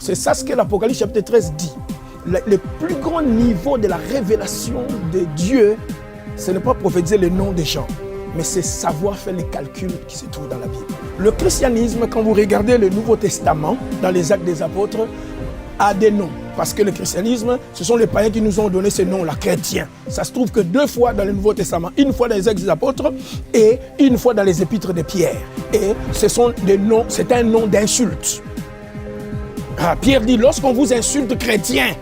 C'est ça ce que l'Apocalypse chapitre 13 dit. Le plus grand niveau de la révélation de Dieu, ce n'est pas prophétiser le nom des gens, mais c'est savoir faire les calculs qui se trouvent dans la Bible. Le christianisme, quand vous regardez le Nouveau Testament, dans les Actes des Apôtres, a des noms. Parce que le christianisme, ce sont les païens qui nous ont donné ce nom-là, chrétien. Ça se trouve que 2 fois dans le Nouveau Testament, une fois dans les Actes des Apôtres et une fois dans les Épîtres de Pierre. Et ce sont des noms, c'est un nom d'insulte. Pierre dit, lorsqu'on vous insulte chrétien,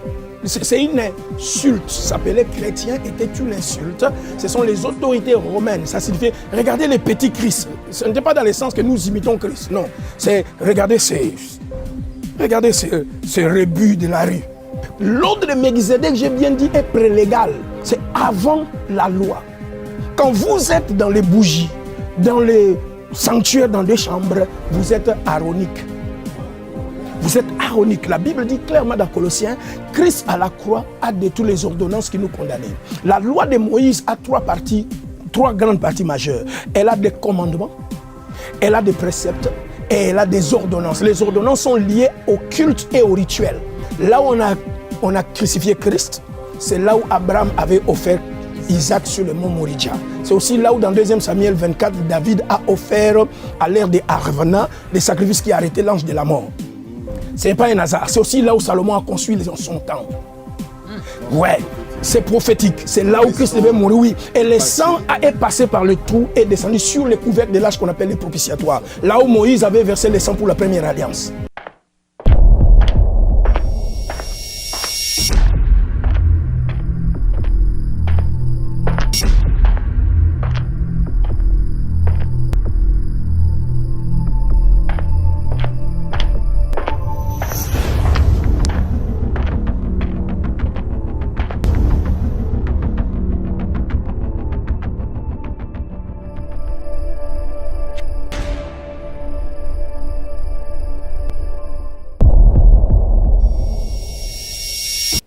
c'est une insulte. S'appeler chrétien était une insulte. Ce sont les autorités romaines. Ça signifie, regardez les petits Christ. Ce n'était pas dans le sens que nous imitons Christ. Non, c'est regardez ces rebuts de la rue. L'ordre de Melchizedek, j'ai bien dit, est prélégal. C'est avant la loi. Quand vous êtes dans les bougies, dans les sanctuaires, dans des chambres, vous êtes aaronique. Vous êtes aaronique. La Bible dit clairement dans Colossiens, Christ à la croix a détruit les ordonnances qui nous condamnaient. La loi de Moïse a 3 parties, 3 grandes parties majeures. Elle a des commandements, elle a des préceptes et elle a des ordonnances. Les ordonnances sont liées au culte et au rituel. Là où on a crucifié Christ, c'est là où Abraham avait offert Isaac sur le mont Moria. C'est aussi là où dans 2 Samuel 24, David a offert à l'ère des Arvana les sacrifices qui arrêtaient l'ange de la mort. Ce n'est pas un hasard. C'est aussi là où Salomon a construit son temple. Ouais, c'est prophétique. C'est là où Christ devait mourir, oui. Et le sang est passé par le trou et descendu sur les couvercles de l'âge qu'on appelle les propitiatoires. Là où Moïse avait versé le sang pour la première alliance.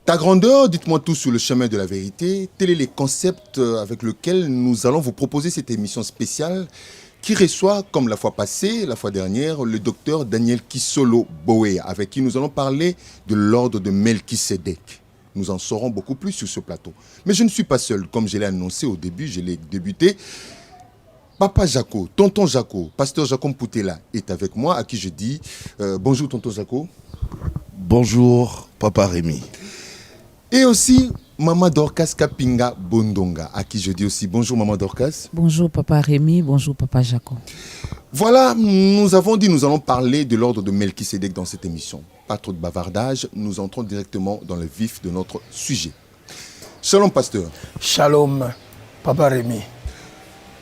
Ta grandeur, dites-moi tout sur le chemin de la vérité. Tel est le concept avec lequel nous allons vous proposer cette émission spéciale qui reçoit, comme la fois passée, la fois dernière, le docteur Daniel Kisolo Bowea, avec qui nous allons parler de l'ordre de Melchisedec. Nous en saurons beaucoup plus sur ce plateau. Mais je ne suis pas seul, comme je l'ai annoncé au début, je l'ai débuté. Papa Jaco, tonton Jaco, pasteur Jaco Mpoutela est avec moi, à qui je dis bonjour tonton Jaco. Bonjour Papa Rémi. Et aussi Maman Dorcas Kapinga Bondonga, à qui je dis aussi bonjour Maman Dorcas. Bonjour Papa Rémi, bonjour Papa Jaco. Voilà, nous avons dit nous allons parler de l'ordre de Melchisedec dans cette émission. Pas trop de bavardage, nous entrons directement dans le vif de notre sujet. Shalom pasteur. Shalom Papa Rémi.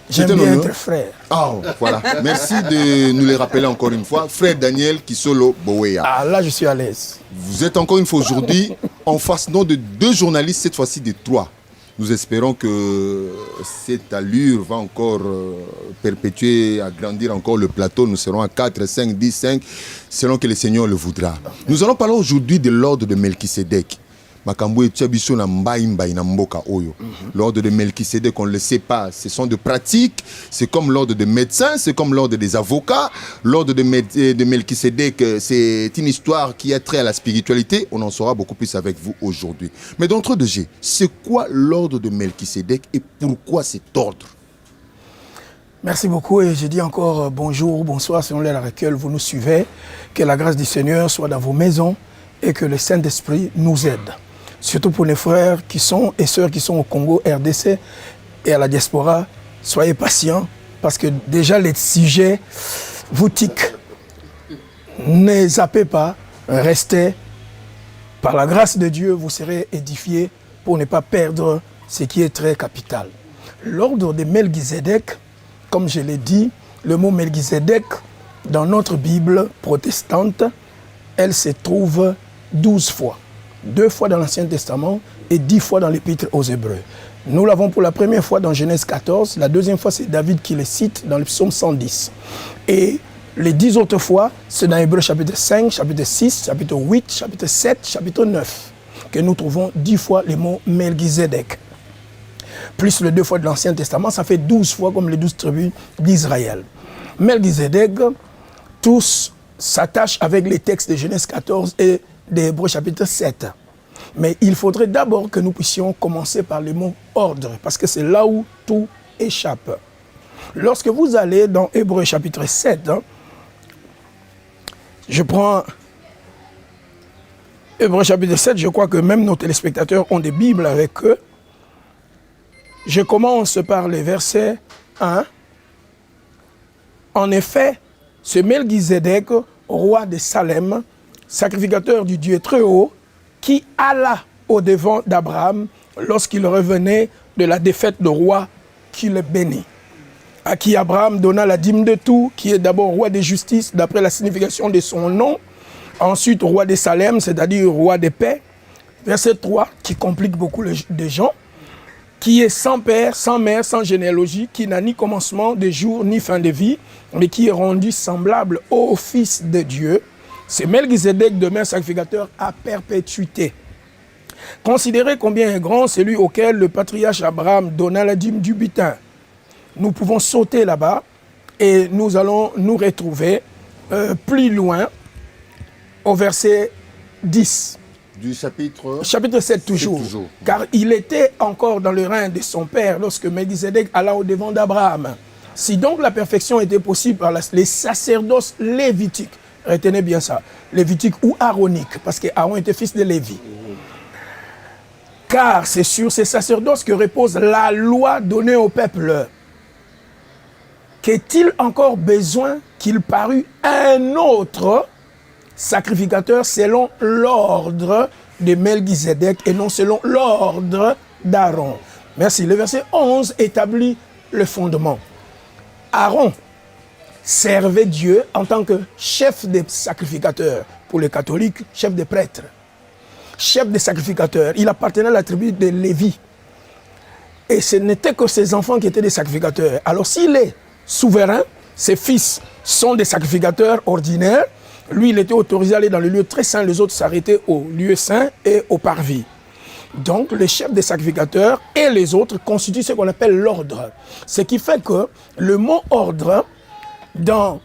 J'aime bien être frère. Ah, voilà. Merci de nous les rappeler encore une fois. Frère Daniel Kisolo Bowea. Ah, là, je suis à l'aise. Vous êtes encore une fois aujourd'hui en face non de 2 journalistes, cette fois-ci de 3. Nous espérons que cette allure va encore perpétuer, agrandir encore le plateau. Nous serons à 4, 5, 10, 5, selon que le Seigneur le voudra. Nous allons parler aujourd'hui de l'ordre de Melchisedec. L'ordre de Melchisedec, on ne le sait pas, ce sont des pratiques, c'est comme l'ordre des médecins, c'est comme l'ordre des avocats. L'ordre de Melchisedec, c'est une histoire qui a trait à la spiritualité, on en saura beaucoup plus avec vous aujourd'hui. Mais d'entre deux G, c'est quoi l'ordre de Melchisedec et pourquoi cet ordre? Merci beaucoup et je dis encore bonjour, bonsoir selon l'heure à laquelle vous nous suivez. Que la grâce du Seigneur soit dans vos maisons et que le Saint-Esprit nous aide. Surtout pour les frères qui sont et sœurs qui sont au Congo, RDC et à la diaspora, soyez patients parce que déjà les sujets vous tiquent. Ne zappez pas, restez. Par la grâce de Dieu, vous serez édifiés pour ne pas perdre ce qui est très capital. L'ordre de Melchisedec, comme je l'ai dit, le mot Melchisedec, dans notre Bible protestante, elle se trouve 12 fois. 2 fois dans l'Ancien Testament et 10 fois dans l'Épître aux Hébreux. Nous l'avons pour la première fois dans Genèse 14, la deuxième fois c'est David qui le cite dans le psaume 110. Et les 10 autres fois, c'est dans Hébreux chapitre 5, chapitre 6, chapitre 8, chapitre 7, chapitre 9, que nous trouvons 10 fois le mot Melchisedec. Plus les 2 fois de l'Ancien Testament, ça fait 12 fois comme les 12 tribus d'Israël. Melchisedec, tous s'attache avec les textes de Genèse 14 et d'Hébreux chapitre 7. Mais il faudrait d'abord que nous puissions commencer par le mot ordre, parce que c'est là où tout échappe. Lorsque vous allez dans Hébreux chapitre 7, je prends Hébreux chapitre 7, je crois que même nos téléspectateurs ont des Bibles avec eux. Je commence par les versets 1. En effet, ce Melchizedek, roi de Salem, sacrificateur du Dieu très haut, qui alla au-devant d'Abraham lorsqu'il revenait de la défaite de roi qui le bénit, à qui Abraham donna la dîme de tout, qui est d'abord roi de justice, d'après la signification de son nom, ensuite roi de Salem, c'est-à-dire roi de paix. Verset 3, qui complique beaucoup les gens, qui est sans père, sans mère, sans généalogie, qui n'a ni commencement de jour, ni fin de vie, mais qui est rendu semblable au Fils de Dieu. C'est Melchizedek demeure sacrificateur à perpétuité. Considérez combien est grand celui auquel le patriarche Abraham donna la dîme du butin. Nous pouvons sauter là-bas et nous allons nous retrouver plus loin au verset 10. Du chapitre 7 toujours. Car il était encore dans le règne de son père lorsque Melchizedek alla au-devant d'Abraham. Si donc la perfection était possible par les sacerdoces lévitiques, retenez bien ça, lévitique ou aaronique, parce que Aaron était fils de Lévi. Car c'est sur ces sacerdoces que repose la loi donnée au peuple. Qu'est-il encore besoin qu'il parût un autre sacrificateur selon l'ordre de Melchizedek et non selon l'ordre d'Aaron? Merci. Le verset 11 établit le fondement. Aaron servait Dieu en tant que chef des sacrificateurs. Pour les catholiques, chef des prêtres. Chef des sacrificateurs. Il appartenait à la tribu de Lévi. Et ce n'était que ses enfants qui étaient des sacrificateurs. Alors s'il est souverain, ses fils sont des sacrificateurs ordinaires. Lui, il était autorisé à aller dans le lieu très saint, les autres s'arrêtaient au lieu saint et au parvis. Donc, le chef des sacrificateurs et les autres constituent ce qu'on appelle l'ordre. Ce qui fait que le mot ordre, dans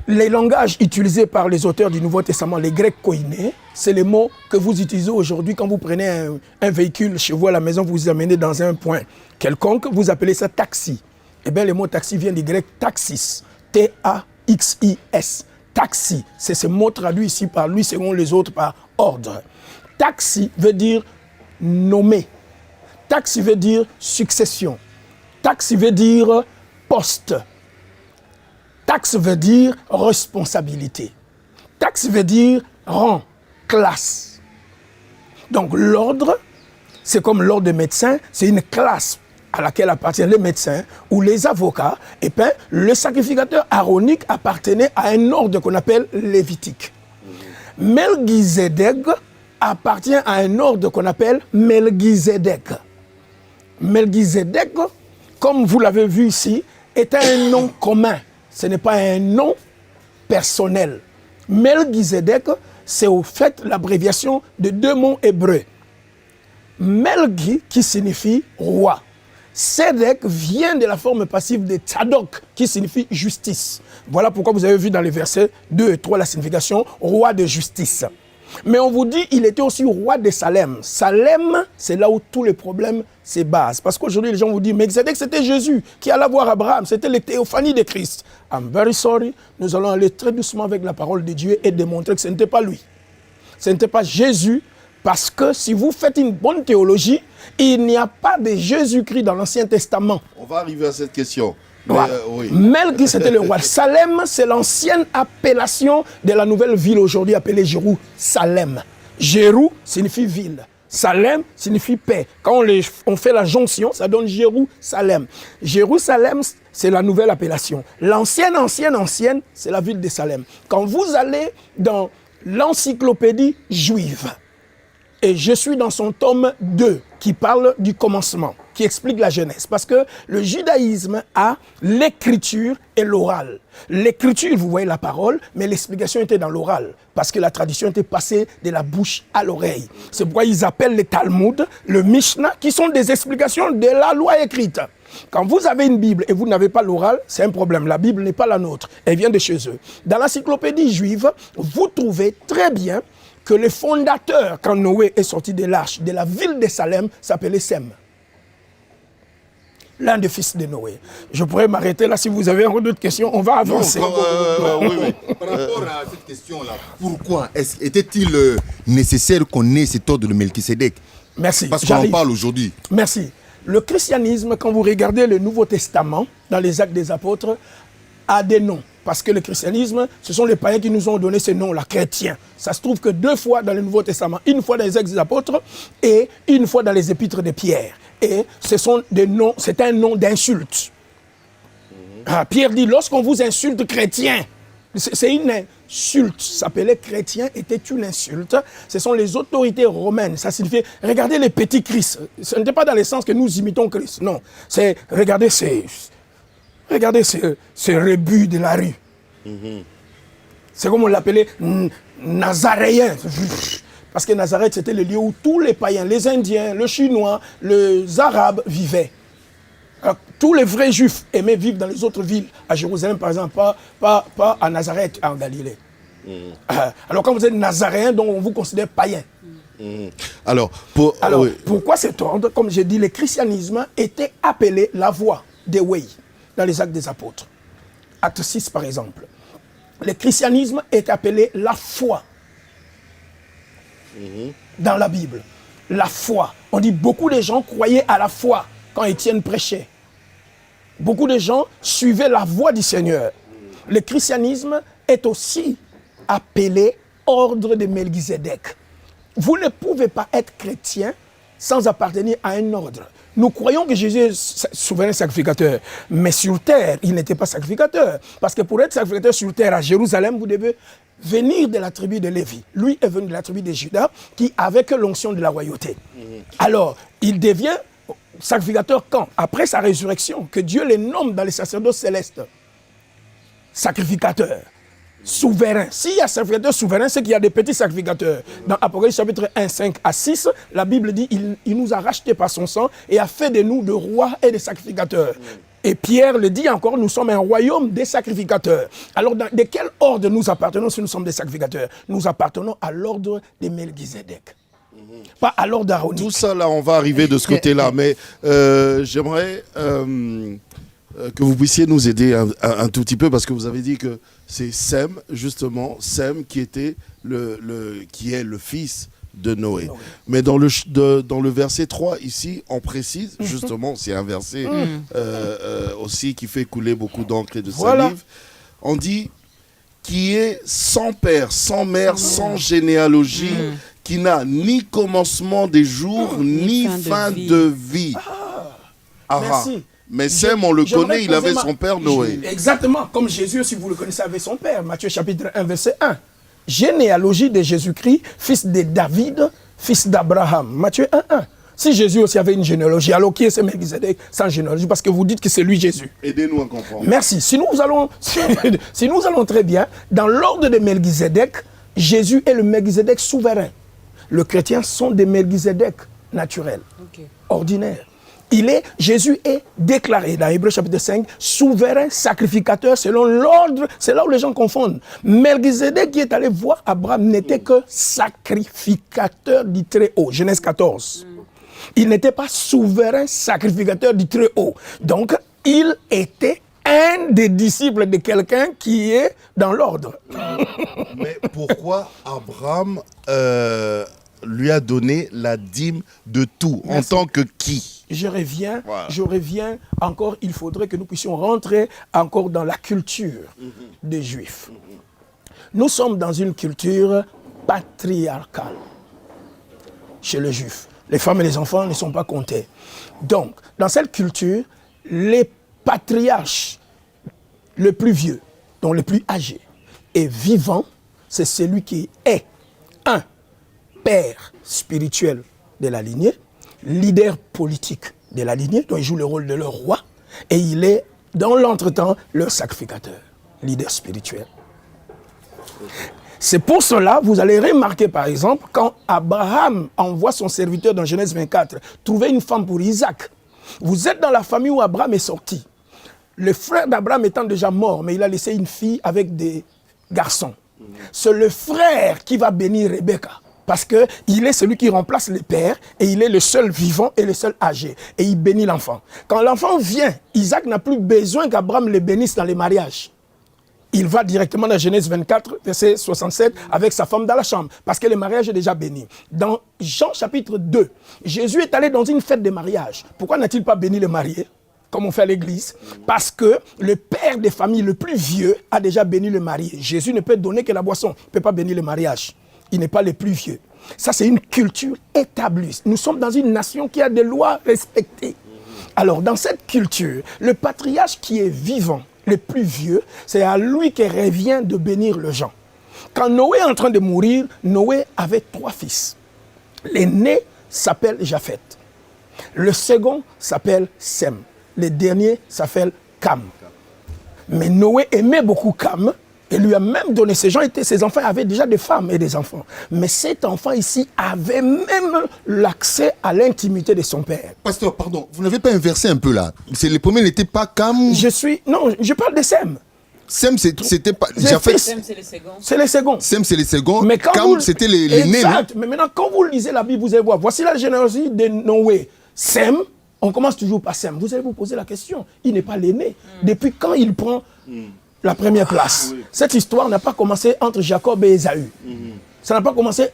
les langages utilisés par les auteurs du Nouveau Testament, les Grecs koiné, c'est les mots que vous utilisez aujourd'hui quand vous prenez un véhicule chez vous à la maison, vous vous amenez dans un point quelconque, vous appelez ça taxi. Eh bien, le mot taxi vient du grec taxis, T-A-X-I-S. Taxi, c'est ce mot traduit ici par lui, selon les autres, par ordre. Taxi veut dire nommer. Taxi veut dire succession. Taxi veut dire poste. Taxe veut dire responsabilité. Taxe veut dire rang, classe. Donc l'ordre, c'est comme l'ordre des médecins, c'est une classe à laquelle appartiennent les médecins ou les avocats. Et bien, le sacrificateur aaronique appartenait à un ordre qu'on appelle lévitique. Melchizedek appartient à un ordre qu'on appelle Melchizedek. Melchizedek, comme vous l'avez vu ici, est un nom commun. Ce n'est pas un nom personnel. Melchizedek, c'est au fait l'abréviation de deux mots hébreux. Melchi, qui signifie roi. Sedek vient de la forme passive de Tzadok, qui signifie justice. Voilà pourquoi vous avez vu dans les versets 2 et 3 la signification roi de justice. Mais on vous dit, il était aussi roi de Salem. Salem, c'est là où tous les problèmes se basent. Parce qu'aujourd'hui, les gens vous disent, mais c'était Jésus qui allait voir Abraham. C'était les théophanies de Christ. I'm very sorry. Nous allons aller très doucement avec la parole de Dieu et démontrer que ce n'était pas lui. Ce n'était pas Jésus. Parce que si vous faites une bonne théologie, il n'y a pas de Jésus-Christ dans l'Ancien Testament. On va arriver à cette question. Voilà. Oui. Melchi, c'était le roi. Salem, c'est l'ancienne appellation de la nouvelle ville aujourd'hui appelée Jérusalem. Jérou signifie ville. Salem signifie paix. Quand on fait la jonction, ça donne Jérusalem. Jérusalem, c'est la nouvelle appellation. L'ancienne, c'est la ville de Salem. Quand vous allez dans l'encyclopédie juive, et je suis dans son tome 2 qui parle du commencement, qui explique la Genèse. Parce que le judaïsme a l'écriture et l'oral. L'écriture, vous voyez la parole, mais l'explication était dans l'oral. Parce que la tradition était passée de la bouche à l'oreille. C'est pourquoi ils appellent les Talmud, le Mishnah, qui sont des explications de la loi écrite. Quand vous avez une Bible et vous n'avez pas l'oral, c'est un problème. La Bible n'est pas la nôtre, elle vient de chez eux. Dans l'encyclopédie juive, vous trouvez très bien que le fondateur, quand Noé est sorti de l'arche, de la ville de Salem, s'appelait Sem. L'un des fils de Noé. Je pourrais m'arrêter là. Si vous avez encore d'autres questions, on va avancer. Oui. Par rapport à cette question-là, pourquoi était-il nécessaire qu'on ait cet ordre de Melchisédek? Merci. Parce qu'on en parle aujourd'hui. Merci. Le christianisme, quand vous regardez le Nouveau Testament, dans les Actes des Apôtres, a des noms. Parce que le christianisme, ce sont les païens qui nous ont donné ces noms-là, chrétiens. Ça se trouve que 2 fois dans le Nouveau Testament, une fois dans les Actes des Apôtres et une fois dans les Épîtres de Pierre. Et ce sont des noms, c'est un nom d'insulte. Pierre dit, lorsqu'on vous insulte chrétien, c'est une insulte. S'appeler chrétien était une insulte. Ce sont les autorités romaines. Ça signifie, regardez les petits Christ. Ce n'était pas dans le sens que nous imitons Christ. Non, c'est, regardez ces rebuts de la rue. C'est comme on l'appelait Nazaréen. Parce que Nazareth, c'était le lieu où tous les païens, les Indiens, les Chinois, les Arabes vivaient. Alors, tous les vrais Juifs aimaient vivre dans les autres villes. À Jérusalem, par exemple, pas à Nazareth, en Galilée. Alors, quand vous êtes Nazaréen, donc on vous considère païen. Alors, pourquoi cet ordre? Comme j'ai dit, le christianisme était appelé la voie des Way dans les Actes des Apôtres. Acte 6, par exemple. Le christianisme est appelé la foi. Dans la Bible, la foi. On dit beaucoup de gens croyaient à la foi quand Étienne prêchait. Beaucoup de gens suivaient la voie du Seigneur. Le christianisme est aussi appelé ordre de Melchisédek. Vous ne pouvez pas être chrétien sans appartenir à un ordre. Nous croyons que Jésus est souverain sacrificateur, mais sur terre, il n'était pas sacrificateur. Parce que pour être sacrificateur sur terre à Jérusalem, vous devez venir de la tribu de Lévi. Lui est venu de la tribu de Juda, qui avait que l'onction de la royauté. Alors, il devient sacrificateur quand? Après sa résurrection, que Dieu le nomme dans les sacerdoces célestes. Sacrificateur. Souverain. S'il y a sacrificateur souverain, c'est qu'il y a des petits sacrificateurs. Dans Apocalypse chapitre 1, 5 à 6, la Bible dit il nous a rachetés par son sang et a fait de nous de rois et de sacrificateurs. Et Pierre le dit encore, nous sommes un royaume des sacrificateurs. Alors, de quel ordre nous appartenons si nous sommes des sacrificateurs? Nous appartenons à l'ordre de Melchisédek. Pas à l'ordre d'Aaron. Tout ça, là, on va arriver de ce côté-là. Mais j'aimerais que vous puissiez nous aider un tout petit peu, parce que vous avez dit que c'est Sem, justement, Sem qui était qui est le fils de Noé. Mais dans le verset 3, ici, on précise, justement, c'est un verset aussi qui fait couler beaucoup d'encre et de salive. On dit qui est sans père, sans mère, sans généalogie, qui n'a ni commencement des jours, ni fin de vie. Merci. Mais Sem, on le connaît, il avait son père Noé. Exactement, comme Jésus, si vous le connaissez, avait son père. Matthieu chapitre 1, verset 1. Généalogie de Jésus-Christ, fils de David, fils d'Abraham. Matthieu 1, 1. Si Jésus aussi avait une généalogie, alors qui est ce Melchisédek sans généalogie? Parce que vous dites que c'est lui Jésus. Aidez-nous à comprendre. Merci. Si nous allons très bien, dans l'ordre de Melchisédek, Jésus est le Melchisédek souverain. Les chrétiens sont des Melchisédek naturels, ordinaires. Jésus est déclaré dans Hébreux chapitre 5, souverain sacrificateur selon l'ordre. C'est là où les gens confondent. Melchisédek qui est allé voir Abraham n'était que sacrificateur du Très-Haut. Genèse 14. Il n'était pas souverain sacrificateur du Très-Haut. Donc, il était un des disciples de quelqu'un qui est dans l'ordre. Mais pourquoi Abraham lui a donné la dîme de tout? Merci. En tant que qui? Je reviens encore, il faudrait que nous puissions rentrer encore dans la culture des Juifs. Nous sommes dans une culture patriarcale chez les Juifs. Les femmes et les enfants ne sont pas comptés. Donc, dans cette culture, les patriarches, le plus vieux, donc le plus âgé et vivant, c'est celui qui est un père spirituel de la lignée, leader politique de la lignée, dont il joue le rôle de leur roi, et il est, dans l'entretemps, leur sacrificateur, leader spirituel. C'est pour cela, vous allez remarquer par exemple, quand Abraham envoie son serviteur dans Genèse 24, trouver une femme pour Isaac, Vous êtes dans la famille où Abraham est sorti. Le frère d'Abraham étant déjà mort, mais il a laissé une fille avec des garçons. C'est le frère qui va bénir Rebecca. Parce qu'il est celui qui remplace le père et il est le seul vivant et le seul âgé. Et il bénit l'enfant. Quand l'enfant vient, Isaac n'a plus besoin qu'Abraham le bénisse dans les mariages. Il va directement dans Genèse 24, verset 67, avec sa femme dans la chambre, parce que le mariage est déjà béni. Dans Jean chapitre 2, Jésus est allé dans une fête de mariage. Pourquoi n'a-t-il pas béni les mariés, comme on fait à l'église? Parce que le père des familles le plus vieux a déjà béni le marié. Jésus ne peut donner que la boisson, il ne peut pas bénir le mariage. Il n'est pas le plus vieux. Ça, c'est une culture établie. Nous sommes dans une nation qui a des lois respectées. Alors, dans cette culture, le patriarche qui est vivant, le plus vieux, c'est à lui que revient de bénir les gens. Quand Noé est en train de mourir, Noé avait 3 fils. L'aîné s'appelle Japheth. Le second s'appelle Sem. Le dernier s'appelle Cam. Mais Noé aimait beaucoup Cam et lui a même donné, ses enfants avaient déjà des femmes et des enfants. Mais cet enfant ici avait même l'accès à l'intimité de son père. Pasteur, pardon, vous n'avez pas inversé un peu là? Le premier n'était pas Cam. Non, je parle de Sem. Sem, c'était pas. Sem, c'est le second. C'est le second. Sem, c'est le second. Mais quand Cam, c'était l'aîné. Exact. Mais maintenant, quand vous lisez la Bible, vous allez voir. Voici la généalogie de Noé. Sem, on commence toujours par Sem. Vous allez vous poser la question. Il n'est pas l'aîné. Depuis quand il prend la première place? Cette histoire n'a pas commencé entre Jacob et Ésaü. Ça n'a pas commencé,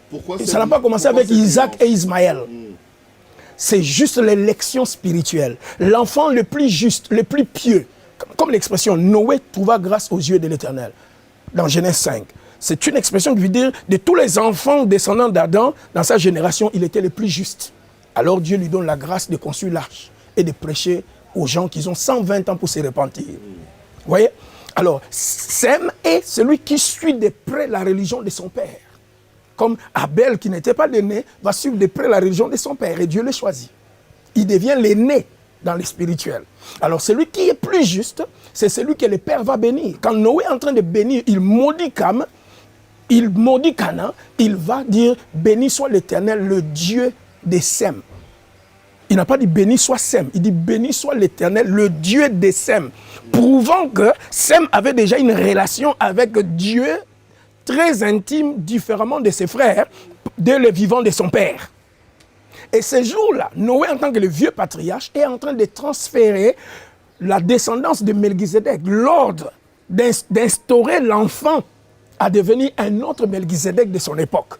avec Isaac et Ismaël. C'est juste l'élection spirituelle. L'enfant le plus juste, le plus pieux, comme l'expression Noé trouva grâce aux yeux de l'Éternel, dans Genèse 5. C'est une expression qui veut dire de tous les enfants descendants d'Adam, dans sa génération, il était le plus juste. Alors Dieu lui donne la grâce de construire l'arche et de prêcher aux gens qui ont 120 ans pour se repentir. Vous voyez? Alors, Sem est celui qui suit de près la religion de son père. Comme Abel, qui n'était pas l'aîné, va suivre de près la religion de son père et Dieu le choisit. Il devient l'aîné dans le spirituel. Alors, celui qui est plus juste, c'est celui que le père va bénir. Quand Noé est en train de bénir, il maudit Cam, il maudit Canaan, il va dire « Béni soit l'Éternel, le Dieu de Sem ». Il n'a pas dit « Béni soit Sem », il dit « Béni soit l'Éternel, le Dieu de Sem », prouvant que Sem avait déjà une relation avec Dieu très intime, différemment de ses frères, dès le vivant de son père. Et ce jour-là, Noé, en tant que le vieux patriarche, est en train de transférer la descendance de Melchizedek, l'ordre d'instaurer l'enfant à devenir un autre Melchizedek de son époque.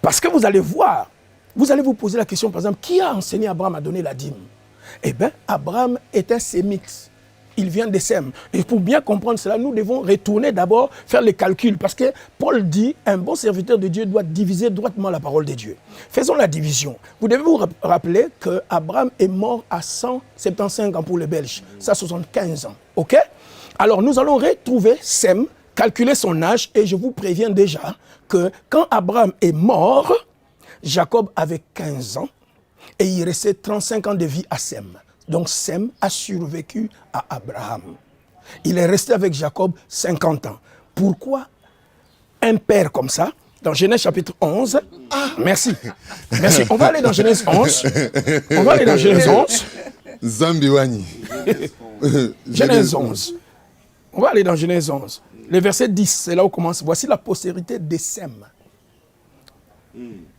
Parce que vous allez voir, vous allez vous poser la question, par exemple, qui a enseigné Abraham à donner la dîme? Eh bien, Abraham est un sémite. Il vient de Sem. Et pour bien comprendre cela, nous devons retourner d'abord faire les calculs. Parce que Paul dit, un bon serviteur de Dieu doit diviser droitement la parole de Dieu. Faisons la division. Vous devez vous rappeler qu'Abraham est mort à 175 ans pour les Belges. Ça, 75 ans. OK? Alors, nous allons retrouver Sem, calculer son âge. Et je vous préviens déjà que quand Abraham est mort, Jacob avait 15 ans. Et il restait 35 ans de vie à Sem. Donc Sem a survécu à Abraham. Il est resté avec Jacob 50 ans. Pourquoi un père comme ça, dans Genèse chapitre 11, merci. On va aller dans Genèse 11. Zambiwani. Genèse 11. On va aller dans Genèse 11. Le verset 10, c'est là où commence. Voici la postérité de Sem.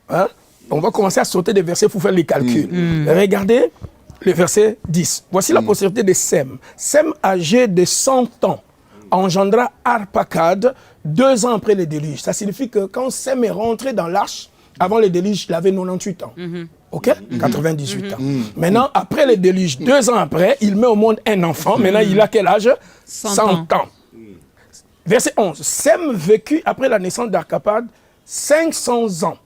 Hein? On va commencer à sauter des versets pour faire les calculs. Regardez le verset 10. Voici la postérité de Sem. Sem, âgé de 100 ans, engendra Arpakad 2 ans après le déluge. Ça signifie que quand Sem est rentré dans l'arche, avant le déluge, il avait 98 ans. OK? 98 ans. Maintenant, après le déluge, 2 ans après, il met au monde un enfant. Maintenant, il a quel âge? 100 ans. Verset 11. Sem vécut après la naissance d'Arpakad 500 ans.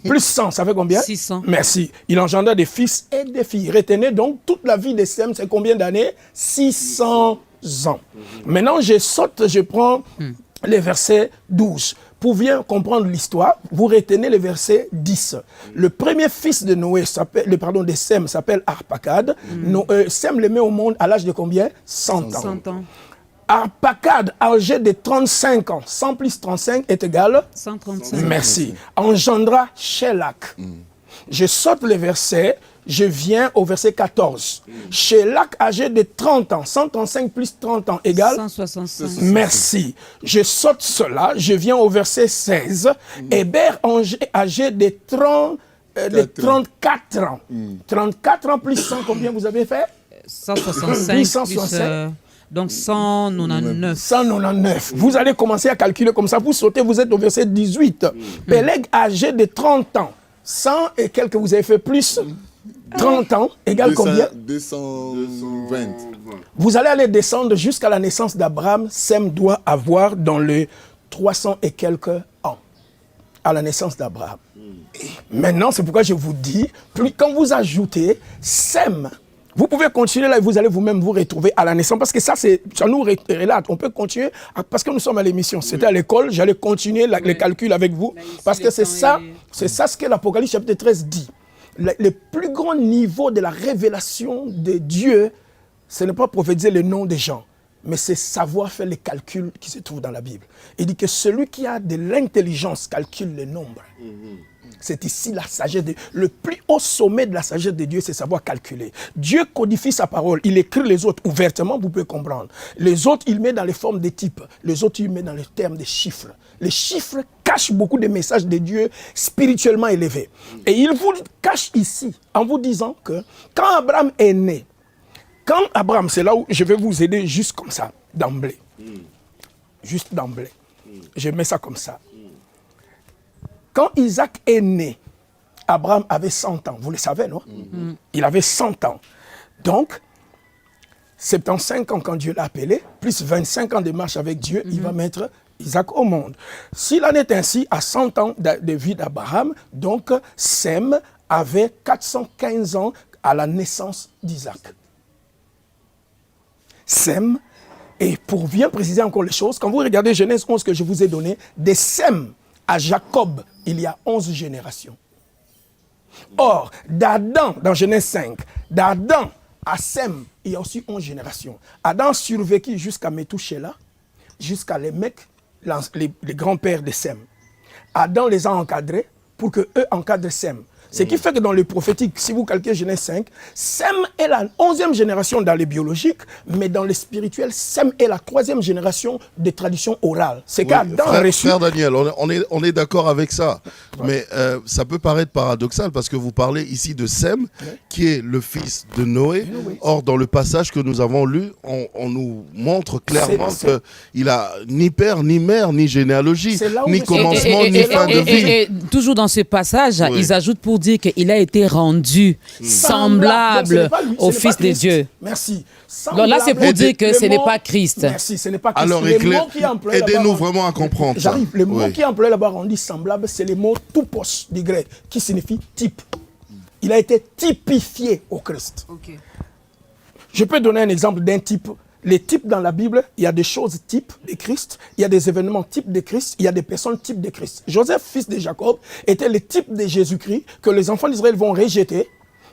Plus 100, ça fait combien? 600. Merci. Il engendra des fils et des filles. Retenez donc, toute la vie de Sem, c'est combien d'années? 600 ans. Maintenant, je prends le verset 12. Pour bien comprendre l'histoire, vous retenez le verset 10. Le premier fils de Noé, de Sem, s'appelle Arpakad. Sem le met au monde à l'âge de combien? 100 ans. 100 ans. Arpakad, âgé de 35 ans, 100 plus 35 est égal 135. Merci. Engendra Shélak. Je saute le verset, je viens au verset 14. Shélach âgé de 30 ans, 135 plus 30 ans égale 165. Merci. Je saute cela, je viens au verset 16. Héber âgé de 34 ans. 34 ans plus 100, combien vous avez fait? 165 plus, donc 199. 199. Vous allez commencer à calculer comme ça. Vous sautez, vous êtes au verset 18. Péleg âgé de 30 ans. 100 et quelques, vous avez fait plus 30 ans, égale combien? 220. Vous allez aller descendre jusqu'à la naissance d'Abraham. Sem doit avoir dans les 300 et quelques ans. À la naissance d'Abraham. Maintenant, c'est pourquoi je vous dis, quand vous ajoutez Sem, vous pouvez continuer là et vous allez vous-même vous retrouver à la naissance. Parce que ça nous relate. On peut continuer parce que nous sommes à l'émission. C'était à l'école, j'allais continuer les calculs avec vous. Parce que c'est ça ce que l'Apocalypse chapitre 13 dit. Le plus grand niveau de la révélation de Dieu, ce n'est pas prophétiser le nom des gens, mais c'est savoir faire les calculs qui se trouvent dans la Bible. Il dit que celui qui a de l'intelligence calcule le nombre. C'est ici la sagesse de Dieu. Le plus haut sommet de la sagesse de Dieu, c'est savoir calculer. Dieu codifie sa parole. Il écrit les autres ouvertement, vous pouvez comprendre. Les autres, il met dans les formes des types. Les autres, il met dans les termes des chiffres. Les chiffres cachent beaucoup de messages de Dieu spirituellement élevés. Et il vous cache ici en vous disant que quand Abraham est né, c'est là où je vais vous aider juste comme ça, d'emblée. Juste d'emblée. Je mets ça comme ça. Quand Isaac est né, Abraham avait 100 ans. Vous le savez, non? Il avait 100 ans. Donc, 75 ans quand Dieu l'a appelé, plus 25 ans de marche avec Dieu, il va mettre Isaac au monde. S'il en est ainsi, à 100 ans de vie d'Abraham, donc Sem avait 415 ans à la naissance d'Isaac. Sem, et pour bien préciser encore les choses, quand vous regardez Genèse 11 que je vous ai donné, de Sem à Jacob, il y a 11 générations. Or, d'Adam, dans Genèse 5, d'Adam à Sem, il y a aussi 11 générations. Adam survécut jusqu'à Métouchéla, jusqu'à les mecs, les grands-pères de Sem. Adam les a encadrés pour qu'eux encadrent Sem. Ce qui fait que dans le prophétique, si vous calculez Genèse 5, Sem est la 11e génération dans le biologique, mais dans le spirituel, Sem est la 3e génération des traditions orales. C'est qu'Adam a reçu... Frère Daniel, on est d'accord avec ça. Ouais. Mais ça peut paraître paradoxal parce que vous parlez ici de Sem, qui est le fils de Noé. Or, dans le passage que nous avons lu, on nous montre clairement qu'il n'a ni père, ni mère, ni généalogie, ni commencement, ni fin de vie. Et toujours dans ce passage, ils ajoutent pour dire qu'il a été rendu semblable au Fils de Dieu. Merci. Donc là, c'est pour dire que ce n'est pas Christ. Merci, ce n'est pas Christ. Alors, aidez-nous vraiment à comprendre. J'arrive. Le mot qui est employé là-bas, rendu semblable, c'est le mot toupos du grec, qui signifie type. Il a été typifié au Christ. Okay. Je peux donner un exemple d'un type. Les types dans la Bible, il y a des choses types de Christ, il y a des événements types de Christ, il y a des personnes types de Christ. Joseph, fils de Jacob, était le type de Jésus-Christ que les enfants d'Israël vont rejeter,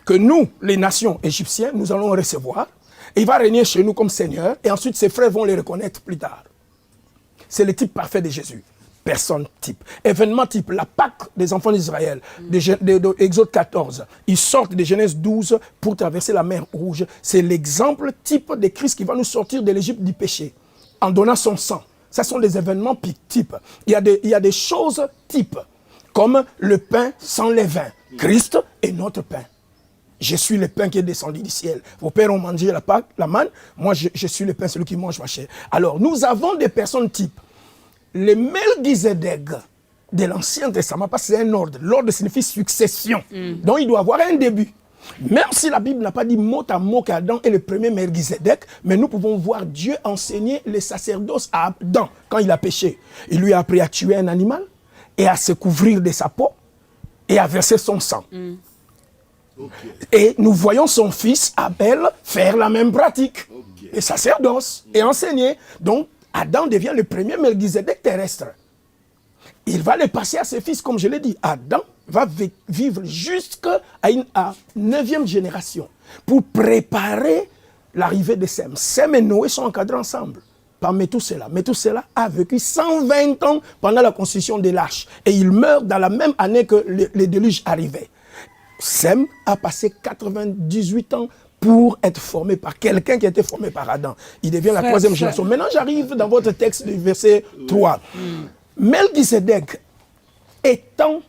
que nous, les nations égyptiennes, nous allons recevoir. Et il va régner chez nous comme Seigneur, et ensuite ses frères vont les reconnaître plus tard. C'est le type parfait de Jésus. Personne type. Événement type, la Pâque des enfants d'Israël, d'Exode 14. Ils sortent de Genèse 12 pour traverser la mer Rouge. C'est l'exemple type de Christ qui va nous sortir de l'Égypte du péché en donnant son sang. Ce sont des événements types. Il y a des choses types, comme le pain sans levain. Christ est notre pain. Je suis le pain qui est descendu du ciel. Vos pères ont mangé la manne. Moi, je suis le pain, celui qui mange ma chair. Alors, nous avons des personnes types. Le Melchizedek de l'Ancien Testament, parce que c'est un ordre. L'ordre signifie succession. Donc il doit avoir un début. Même si la Bible n'a pas dit mot à mot qu'Adam est le premier Melchizedek, mais nous pouvons voir Dieu enseigner le sacerdoce à Adam quand il a péché. Il lui a appris à tuer un animal et à se couvrir de sa peau et à verser son sang. Et nous voyons son fils Abel faire la même pratique. Le sacerdoce et enseigner. Donc, Adam devient le premier Melchizedek terrestre. Il va le passer à ses fils, comme je l'ai dit. Adam va vivre jusqu'à la 9e génération pour préparer l'arrivée de Sem. Sem et Noé sont encadrés ensemble par Métouchéla. Métouchéla a vécu 120 ans pendant la construction de l'arche. Et il meurt dans la même année que le déluge arrivait. Sem a passé 98 ans pour être formé par quelqu'un qui a été formé par Adam. Il devient la troisième génération. Maintenant, j'arrive dans votre texte du verset 3. Melchisedec étant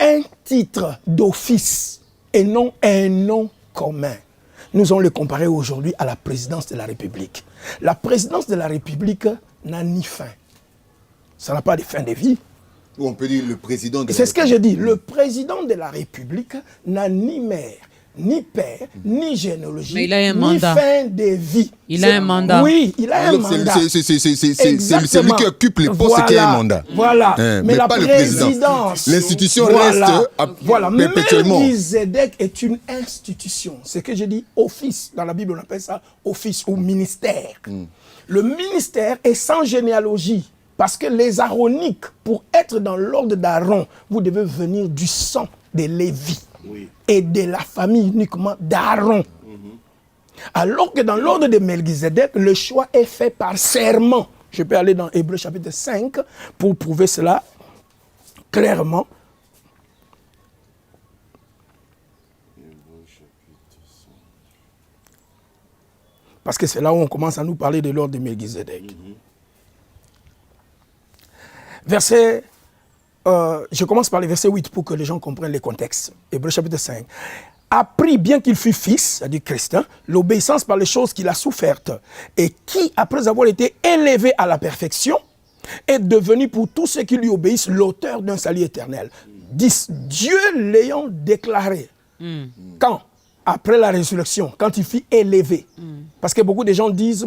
un titre d'office et non un nom commun. Nous allons le comparer aujourd'hui à la présidence de la République. La présidence de la République n'a ni fin. Ça n'a pas de fin de vie. Ou on peut dire le président de la République. C'est ce que je dis. Le président de la République n'a ni mère, ni père, ni généalogie, ni fin de vie. Il a un mandat. Oui, il a un mandat. C'est celui qui occupe les postes qui a un mandat. Voilà. Mais la pas présidence. L'institution reste perpétuellement. Melchisedec est une institution. C'est ce que je dis office. Dans la Bible, on appelle ça office ou ministère. Le ministère est sans généalogie. Parce que les Aaroniques, pour être dans l'ordre d'Aaron, vous devez venir du sang de Lévi et de la famille uniquement d'Aaron. Alors que dans l'ordre de Melchisedec, le choix est fait par serment. Je peux aller dans Hébreux chapitre 5 pour prouver cela clairement. Parce que c'est là où on commence à nous parler de l'ordre de Melchisedec. Je commence par le verset 8 pour que les gens comprennent le contexte. Hébreux chapitre 5. Appris, bien qu'il fût fils, c'est-à-dire Christ, l'obéissance par les choses qu'il a souffertes, et qui, après avoir été élevé à la perfection, est devenu pour tous ceux qui lui obéissent l'auteur d'un salut éternel. 10. Dieu l'ayant déclaré. Quand? Après la résurrection, quand il fut élevé. Parce que beaucoup de gens disent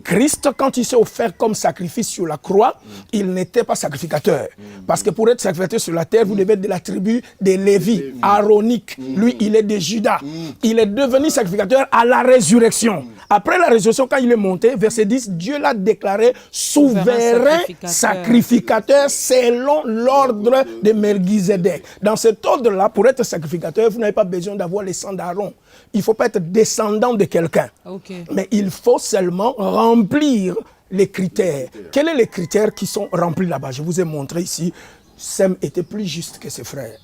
Christ, quand il s'est offert comme sacrifice sur la croix, il n'était pas sacrificateur. Parce que pour être sacrificateur sur la terre, vous devez être de la tribu de Lévi, aaronique. Lui, il est de Juda. Il est devenu sacrificateur à la résurrection. Après la résurrection, quand il est monté, verset 10, Dieu l'a déclaré souverain sacrificateur selon l'ordre de Melchisedec. Dans cet ordre-là, pour être sacrificateur, vous n'avez pas besoin d'avoir le sang d'Aaron. Il ne faut pas être descendant de quelqu'un. Mais il faut seulement remplir les critères. Quels sont les critères qui sont remplis là-bas? Je vous ai montré ici, Sem était plus juste que ses frères.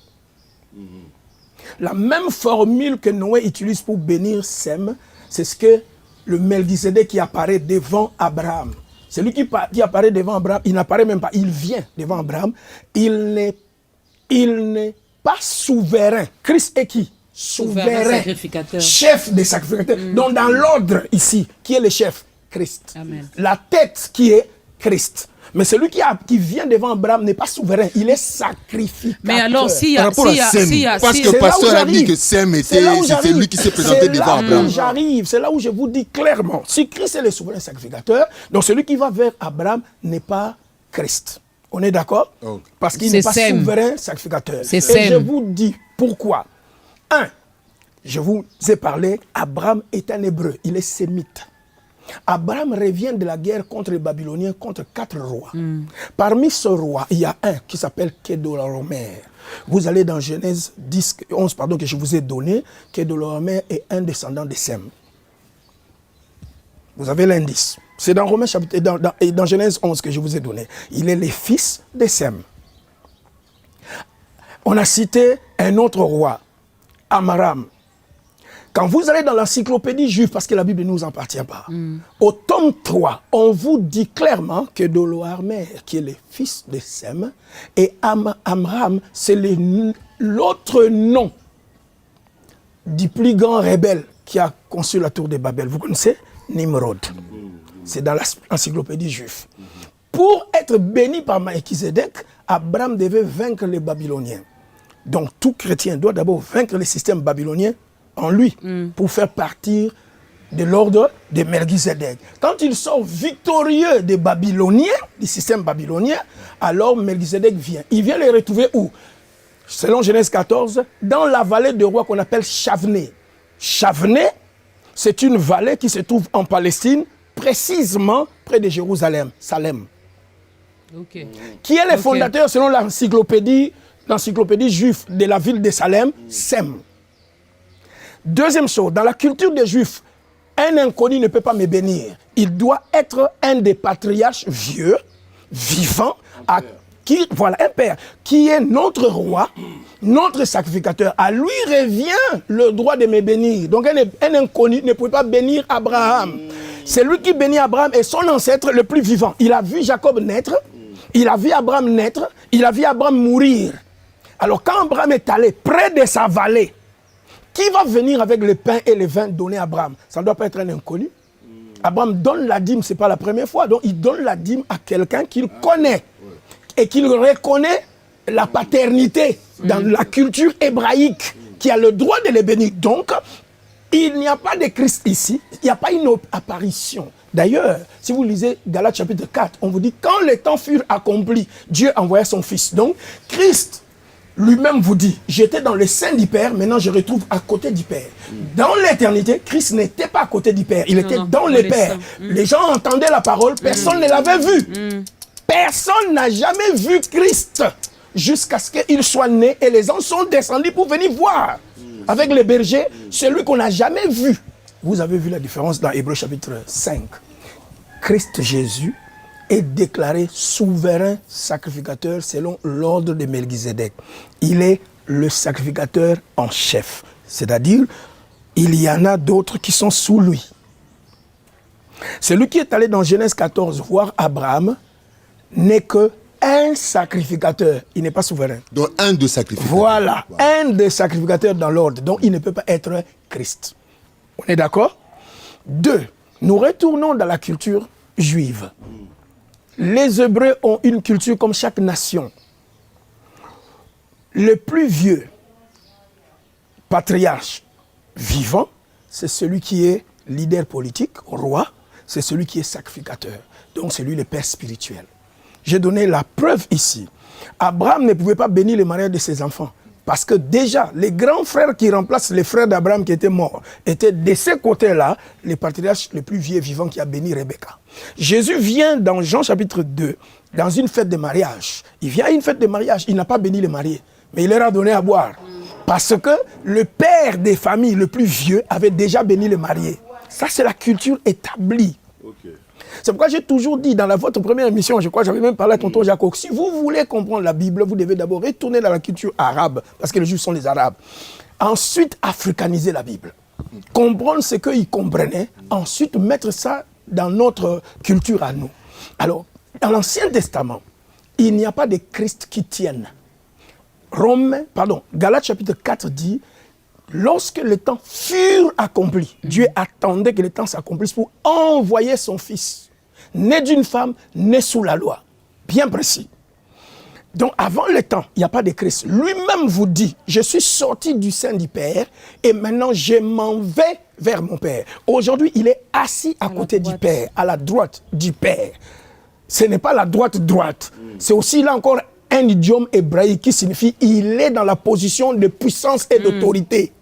La même formule que Noé utilise pour bénir Sem, c'est ce que le Melchisedec qui apparaît devant Abraham. Celui qui apparaît devant Abraham, il n'apparaît même pas, il vient devant Abraham. Il n'est pas souverain. Christ est qui? Souverain, chef des sacrificateurs. Donc dans l'ordre ici, qui est le chef? Christ. Amen. La tête qui est Christ. Mais celui qui vient devant Abraham n'est pas souverain, il est sacrificateur. Mais alors, parce que le pasteur a dit que Sem était lui qui s'est présenté devant Abraham. C'est là où je vous dis clairement, si Christ est le souverain sacrificateur, donc celui qui va vers Abraham n'est pas Christ. On est d'accord? Parce qu'il n'est pas souverain sacrificateur. Et je vous dis pourquoi. 1. Je vous ai parlé, Abraham est un hébreu, il est sémite. Abraham revient de la guerre contre les Babyloniens, contre 4 rois. Parmi ce roi, il y a un qui s'appelle Kedorlaomer. Vous allez dans Genèse 11, que je vous ai donné. Kedorlaomer est un descendant de Sem. Vous avez l'indice. C'est dans Romains chapitre, dans Genèse 11 que je vous ai donné. Il est le fils de Sem. On a cité un autre roi, Amram. Quand vous allez dans l'encyclopédie juive, parce que la Bible ne nous appartient pas, au tome 3, on vous dit clairement que Kedorlaomer, qui est le fils de Sem, et Amram, c'est l'autre nom du plus grand rebelle qui a conçu la tour de Babel. Vous connaissez? Nimrod. C'est dans l'encyclopédie juive. Pour être béni par Melchisedec, Abraham devait vaincre les Babyloniens. Donc tout chrétien doit d'abord vaincre le système babylonien en lui, pour faire partir de l'ordre de Melchisedec. Quand il sort victorieux des Babyloniens, du système babylonien, alors Melchisedec vient. Il vient les retrouver où? Selon Genèse 14, dans la vallée de roi qu'on appelle Chavné. Chavné, c'est une vallée qui se trouve en Palestine, précisément près de Jérusalem, Salem. Qui est le fondateur, selon l'encyclopédie juive de la ville de Salem? Sem. Deuxième chose, dans la culture des Juifs, un inconnu ne peut pas me bénir. Il doit être un des patriarches vieux, vivants, voilà, un père, qui est notre roi, notre sacrificateur. À lui revient le droit de me bénir. Donc un inconnu ne pouvait pas bénir Abraham. C'est lui qui bénit Abraham et son ancêtre le plus vivant. Il a vu Jacob naître, il a vu Abraham naître, il a vu Abraham mourir. Alors quand Abraham est allé près de sa vallée, qui va venir avec le pain et le vin donner à Abraham? Ça ne doit pas être un inconnu. Abraham donne la dîme, ce n'est pas la première fois. Donc il donne la dîme à quelqu'un qu'il connaît et qu'il reconnaît la paternité dans la culture hébraïque, qui a le droit de les bénir. Donc, il n'y a pas de Christ ici, il n'y a pas une apparition. D'ailleurs, si vous lisez Galates chapitre 4, on vous dit, quand les temps furent accomplis, Dieu envoya son Fils. Donc, Christ lui-même vous dit, j'étais dans le sein du Père, maintenant je retrouve à côté du Père. Dans l'éternité, Christ n'était pas à côté du Père, il était dans le Père. Les gens entendaient la parole, personne ne l'avait vu. Personne n'a jamais vu Christ jusqu'à ce qu'il soit né et les anges sont descendus pour venir voir. Avec les bergers, celui qu'on n'a jamais vu. Vous avez vu la différence dans Hébreux chapitre 5. Christ Jésus est déclaré souverain sacrificateur selon l'ordre de Melchizedek. Il est le sacrificateur en chef. C'est-à-dire, il y en a d'autres qui sont sous lui. Celui qui est allé dans Genèse 14 voir Abraham n'est que un sacrificateur. Il n'est pas souverain. Donc un de sacrificateurs. Voilà, un des sacrificateurs dans l'ordre. Donc il ne peut pas être Christ. On est d'accord? 2. Nous retournons dans la culture juive. Les Hébreux ont une culture comme chaque nation. Le plus vieux patriarche vivant, c'est celui qui est leader politique, roi, c'est celui qui est sacrificateur. Donc c'est lui le père spirituel. J'ai donné la preuve ici. Abraham ne pouvait pas bénir le mariage de ses enfants. Parce que déjà, les grands frères qui remplacent les frères d'Abraham qui étaient morts, étaient de ce côté-là, les patriarches les plus vieux vivants qui a béni Rebecca. Jésus vient dans Jean chapitre 2, dans une fête de mariage. Il vient à une fête de mariage, il n'a pas béni les mariés, mais il leur a donné à boire. Parce que le père des familles le plus vieux avait déjà béni les mariés. Ça, c'est la culture établie. Okay. C'est pourquoi j'ai toujours dit dans votre première émission, je crois que j'avais même parlé à tonton Jacob, si vous voulez comprendre la Bible, vous devez d'abord retourner dans la culture arabe, parce que les Juifs sont les Arabes. Ensuite, africaniser la Bible. Comprendre ce qu'ils comprenaient, ensuite mettre ça dans notre culture à nous. Alors, dans l'Ancien Testament, il n'y a pas de Christ qui tienne. Galates chapitre 4 dit, lorsque les temps furent accomplis, Dieu attendait que les temps s'accomplissent pour envoyer son Fils, né d'une femme, né sous la loi. Bien précis. Donc avant le temps, il n'y a pas de Christ. Lui-même vous dit, je suis sorti du sein du Père et maintenant je m'en vais vers mon Père. Aujourd'hui, il est assis à côté du Père, à la droite du Père. Ce n'est pas la droite. C'est aussi là encore un idiome hébraïque qui signifie il est dans la position de puissance et d'autorité.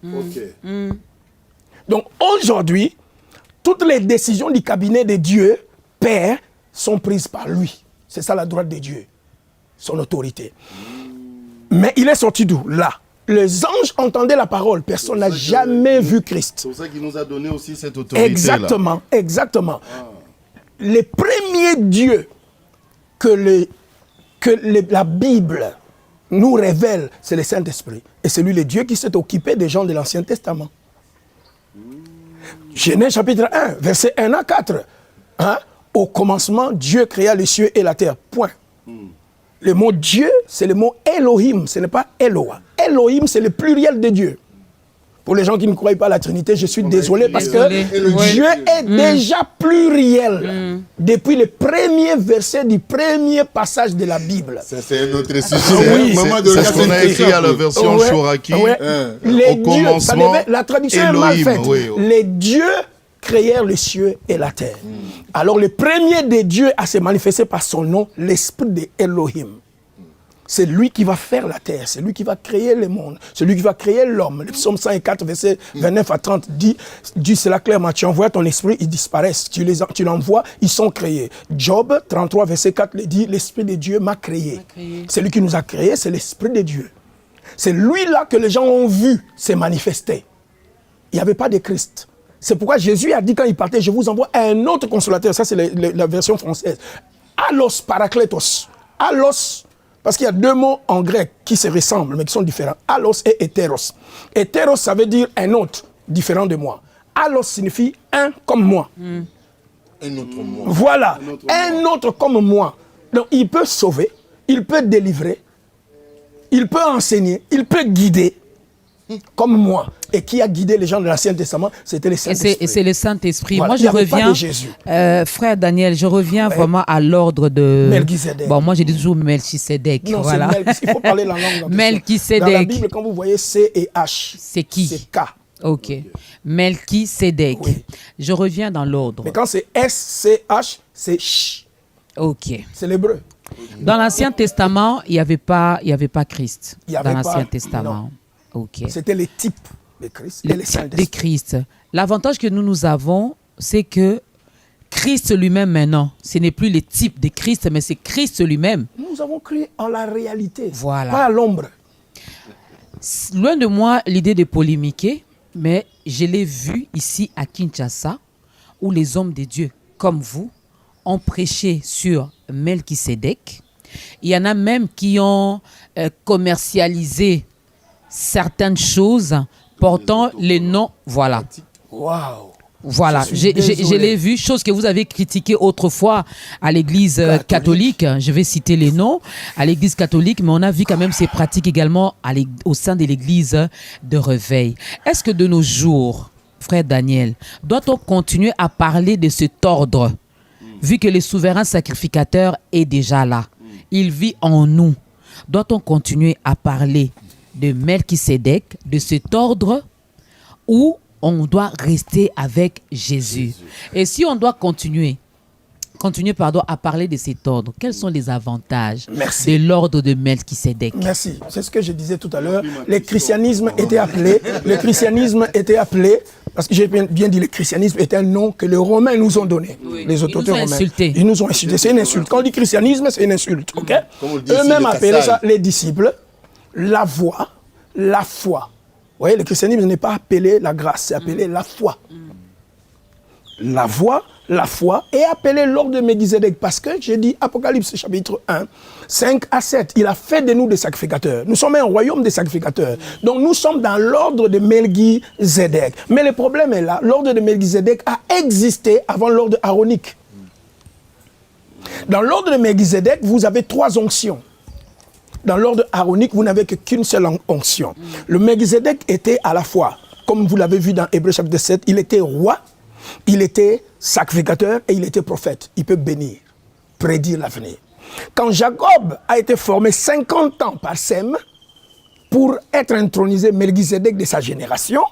Donc aujourd'hui, toutes les décisions du cabinet de Dieu, Père, sont prises par lui. C'est ça la droite de Dieu, son autorité. Mais il est sorti d'où? Là. Les anges entendaient la parole. Personne n'a jamais vu Christ. C'est pour ça qu'il nous a donné aussi cette autorité. Exactement. Les premiers dieux que la Bible nous révèle, c'est le Saint-Esprit. Et c'est lui le Dieu qui s'est occupé des gens de l'Ancien Testament. Genèse chapitre 1, verset 1 à 4. Au commencement, Dieu créa les cieux et la terre. Point. Le mot Dieu, c'est le mot Elohim, ce n'est pas Eloah. Elohim, c'est le pluriel de Dieu. Pour les gens qui ne croient pas à la Trinité, je suis désolé parce que Dieu est déjà pluriel depuis le premier verset du premier passage de la Bible. Ça, c'est un autre sujet. C'est ce qu'on a écrit à la version Chouraki. Au commencement, la traduction est mal faite. Les dieux créèrent les cieux et la terre. Alors le premier des dieux à se manifester par son nom, l'esprit de Elohim. C'est lui qui va faire la terre, c'est lui qui va créer le monde, c'est lui qui va créer l'homme. Le psaume 104, verset 29 à 30 dit cela clairement, tu envoies ton esprit, ils disparaissent. Tu l'envoies, ils sont créés. Job 33, verset 4 le dit, l'esprit de Dieu m'a créé. C'est lui qui nous a créés, c'est l'esprit de Dieu. C'est lui-là que les gens ont vu se manifester. Il n'y avait pas de Christ. C'est pourquoi Jésus a dit quand il partait, je vous envoie un autre consolateur. Ça, c'est la version française. Allos parakletos. Allos, Parce qu'il y a deux mots en grec qui se ressemblent, mais qui sont différents. Allos et hétéros. Hétéros, ça veut dire un autre, différent de moi. Allos signifie un comme moi. Un autre moi. Voilà, un autre comme moi. Donc, il peut sauver, il peut délivrer, il peut enseigner, il peut guider, comme moi. Et qui a guidé les gens de l'Ancien Testament, c'était le Saint-Esprit. Et c'est le Saint-Esprit. Voilà. Moi, je reviens, frère Daniel, je reviens vraiment à l'ordre de... Melchisedec. Bon, moi, j'ai dit toujours Melchisedec. Non, voilà. il faut parler la langue. Melchisedec. Dans la Bible, quand vous voyez C et H, c'est qui? C'est K. Ok. Melchisedec. Oui. Je reviens dans l'ordre. Mais quand c'est S, C, H, c'est Ch. Ok. C'est l'hébreu. Dans l'Ancien Testament, il n'y avait pas Christ. Il y avait dans l'Ancien pas- Testament. Ok. C'était les types de Christ et les saints Des Christ. L'avantage que nous avons, c'est que Christ lui-même maintenant, ce n'est plus les types de Christ, mais c'est Christ lui-même. Nous avons cru en la réalité, Voilà. pas à l'ombre. Loin de moi l'idée de polémiquer, mais je l'ai vu ici à Kinshasa, où les hommes de Dieu, comme vous, ont prêché sur Melchisedec. Il y en a même qui ont commercialisé certaines choses portant les noms. Voilà. Waouh! Voilà, Je suis désolé. je l'ai vu, chose que vous avez critiquée autrefois à l'église catholique. Je vais citer les noms, à l'église catholique, mais on a vu quand même ces pratiques également au sein de l'église de Réveil. Est-ce que de nos jours, frère Daniel, doit-on continuer à parler de cet ordre, vu que le souverain sacrificateur est déjà là? Il vit en nous. Doit-on continuer à parler de Melchisedec, de cet ordre, ou on doit rester avec Jésus? Et si on doit continuer à parler de cet ordre, quels sont les avantages de l'ordre de Melchisedec? Merci. C'est ce que je disais tout à l'heure. Le christianisme était appelé, parce que j'ai bien dit, le christianisme est un nom que les Romains nous ont donné. Oui. Les autorités romains. Insultés. Ils nous ont insultés. C'est une insulte. Quand on dit christianisme, c'est une insulte. Ok? Comme on le dit ici, Eux-mêmes le appelaient Kassai. ça les disciples, la voie, la foi. Vous voyez, le christianisme n'est pas appelé la grâce, c'est appelé la foi. La voie, la foi est appelée l'ordre de Melchisedec parce que j'ai dit Apocalypse chapitre 1, 5 à 7, il a fait de nous des sacrificateurs. Nous sommes un royaume des sacrificateurs. Donc nous sommes dans l'ordre de Melchisedec. Mais le problème est là, l'ordre de Melchisedec a existé avant l'ordre aaronique. Dans l'ordre de Melchisedec, vous avez 3 onctions. Dans l'ordre aaronique, vous n'avez qu'une seule onction. Le Melchisedec était à la fois, comme vous l'avez vu dans Hébreux chapitre 7, il était roi, il était sacrificateur et il était prophète. Il peut bénir, prédire l'avenir. Quand Jacob a été formé 50 ans par Sem pour être intronisé Melchisedec de sa génération,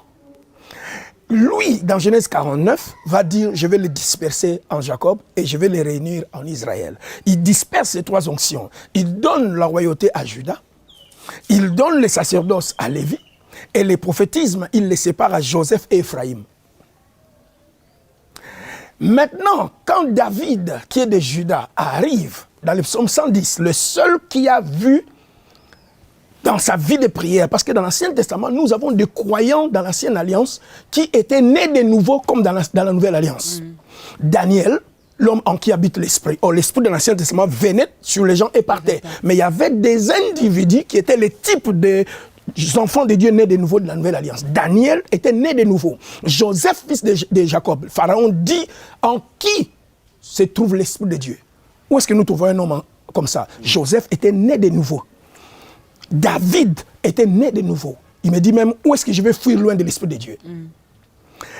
lui, dans Genèse 49, va dire, je vais les disperser en Jacob et je vais les réunir en Israël. Il disperse ces 3 onctions. Il donne la royauté à Juda, il donne le sacerdoce à Lévi et les prophétismes, il les sépare à Joseph et Ephraïm. Maintenant, quand David, qui est de Juda, arrive dans le psaume 110, le seul qui a vu dans sa vie de prière, parce que dans l'Ancien Testament, nous avons des croyants dans l'Ancienne Alliance qui étaient nés de nouveau comme dans la Nouvelle Alliance. Daniel, l'homme en qui habite l'Esprit. Or, l'Esprit de l'Ancien Testament venait sur les gens et partait. Mais il y avait des individus qui étaient les types des enfants de Dieu nés de nouveau de la Nouvelle Alliance. Daniel était né de nouveau. Joseph, fils de Jacob, Pharaon dit en qui se trouve l'Esprit de Dieu. Où est-ce que nous trouvons un homme comme ça? Joseph était né de nouveau. David était né de nouveau. Il me dit même, où est-ce que je vais fuir loin de l'Esprit de Dieu?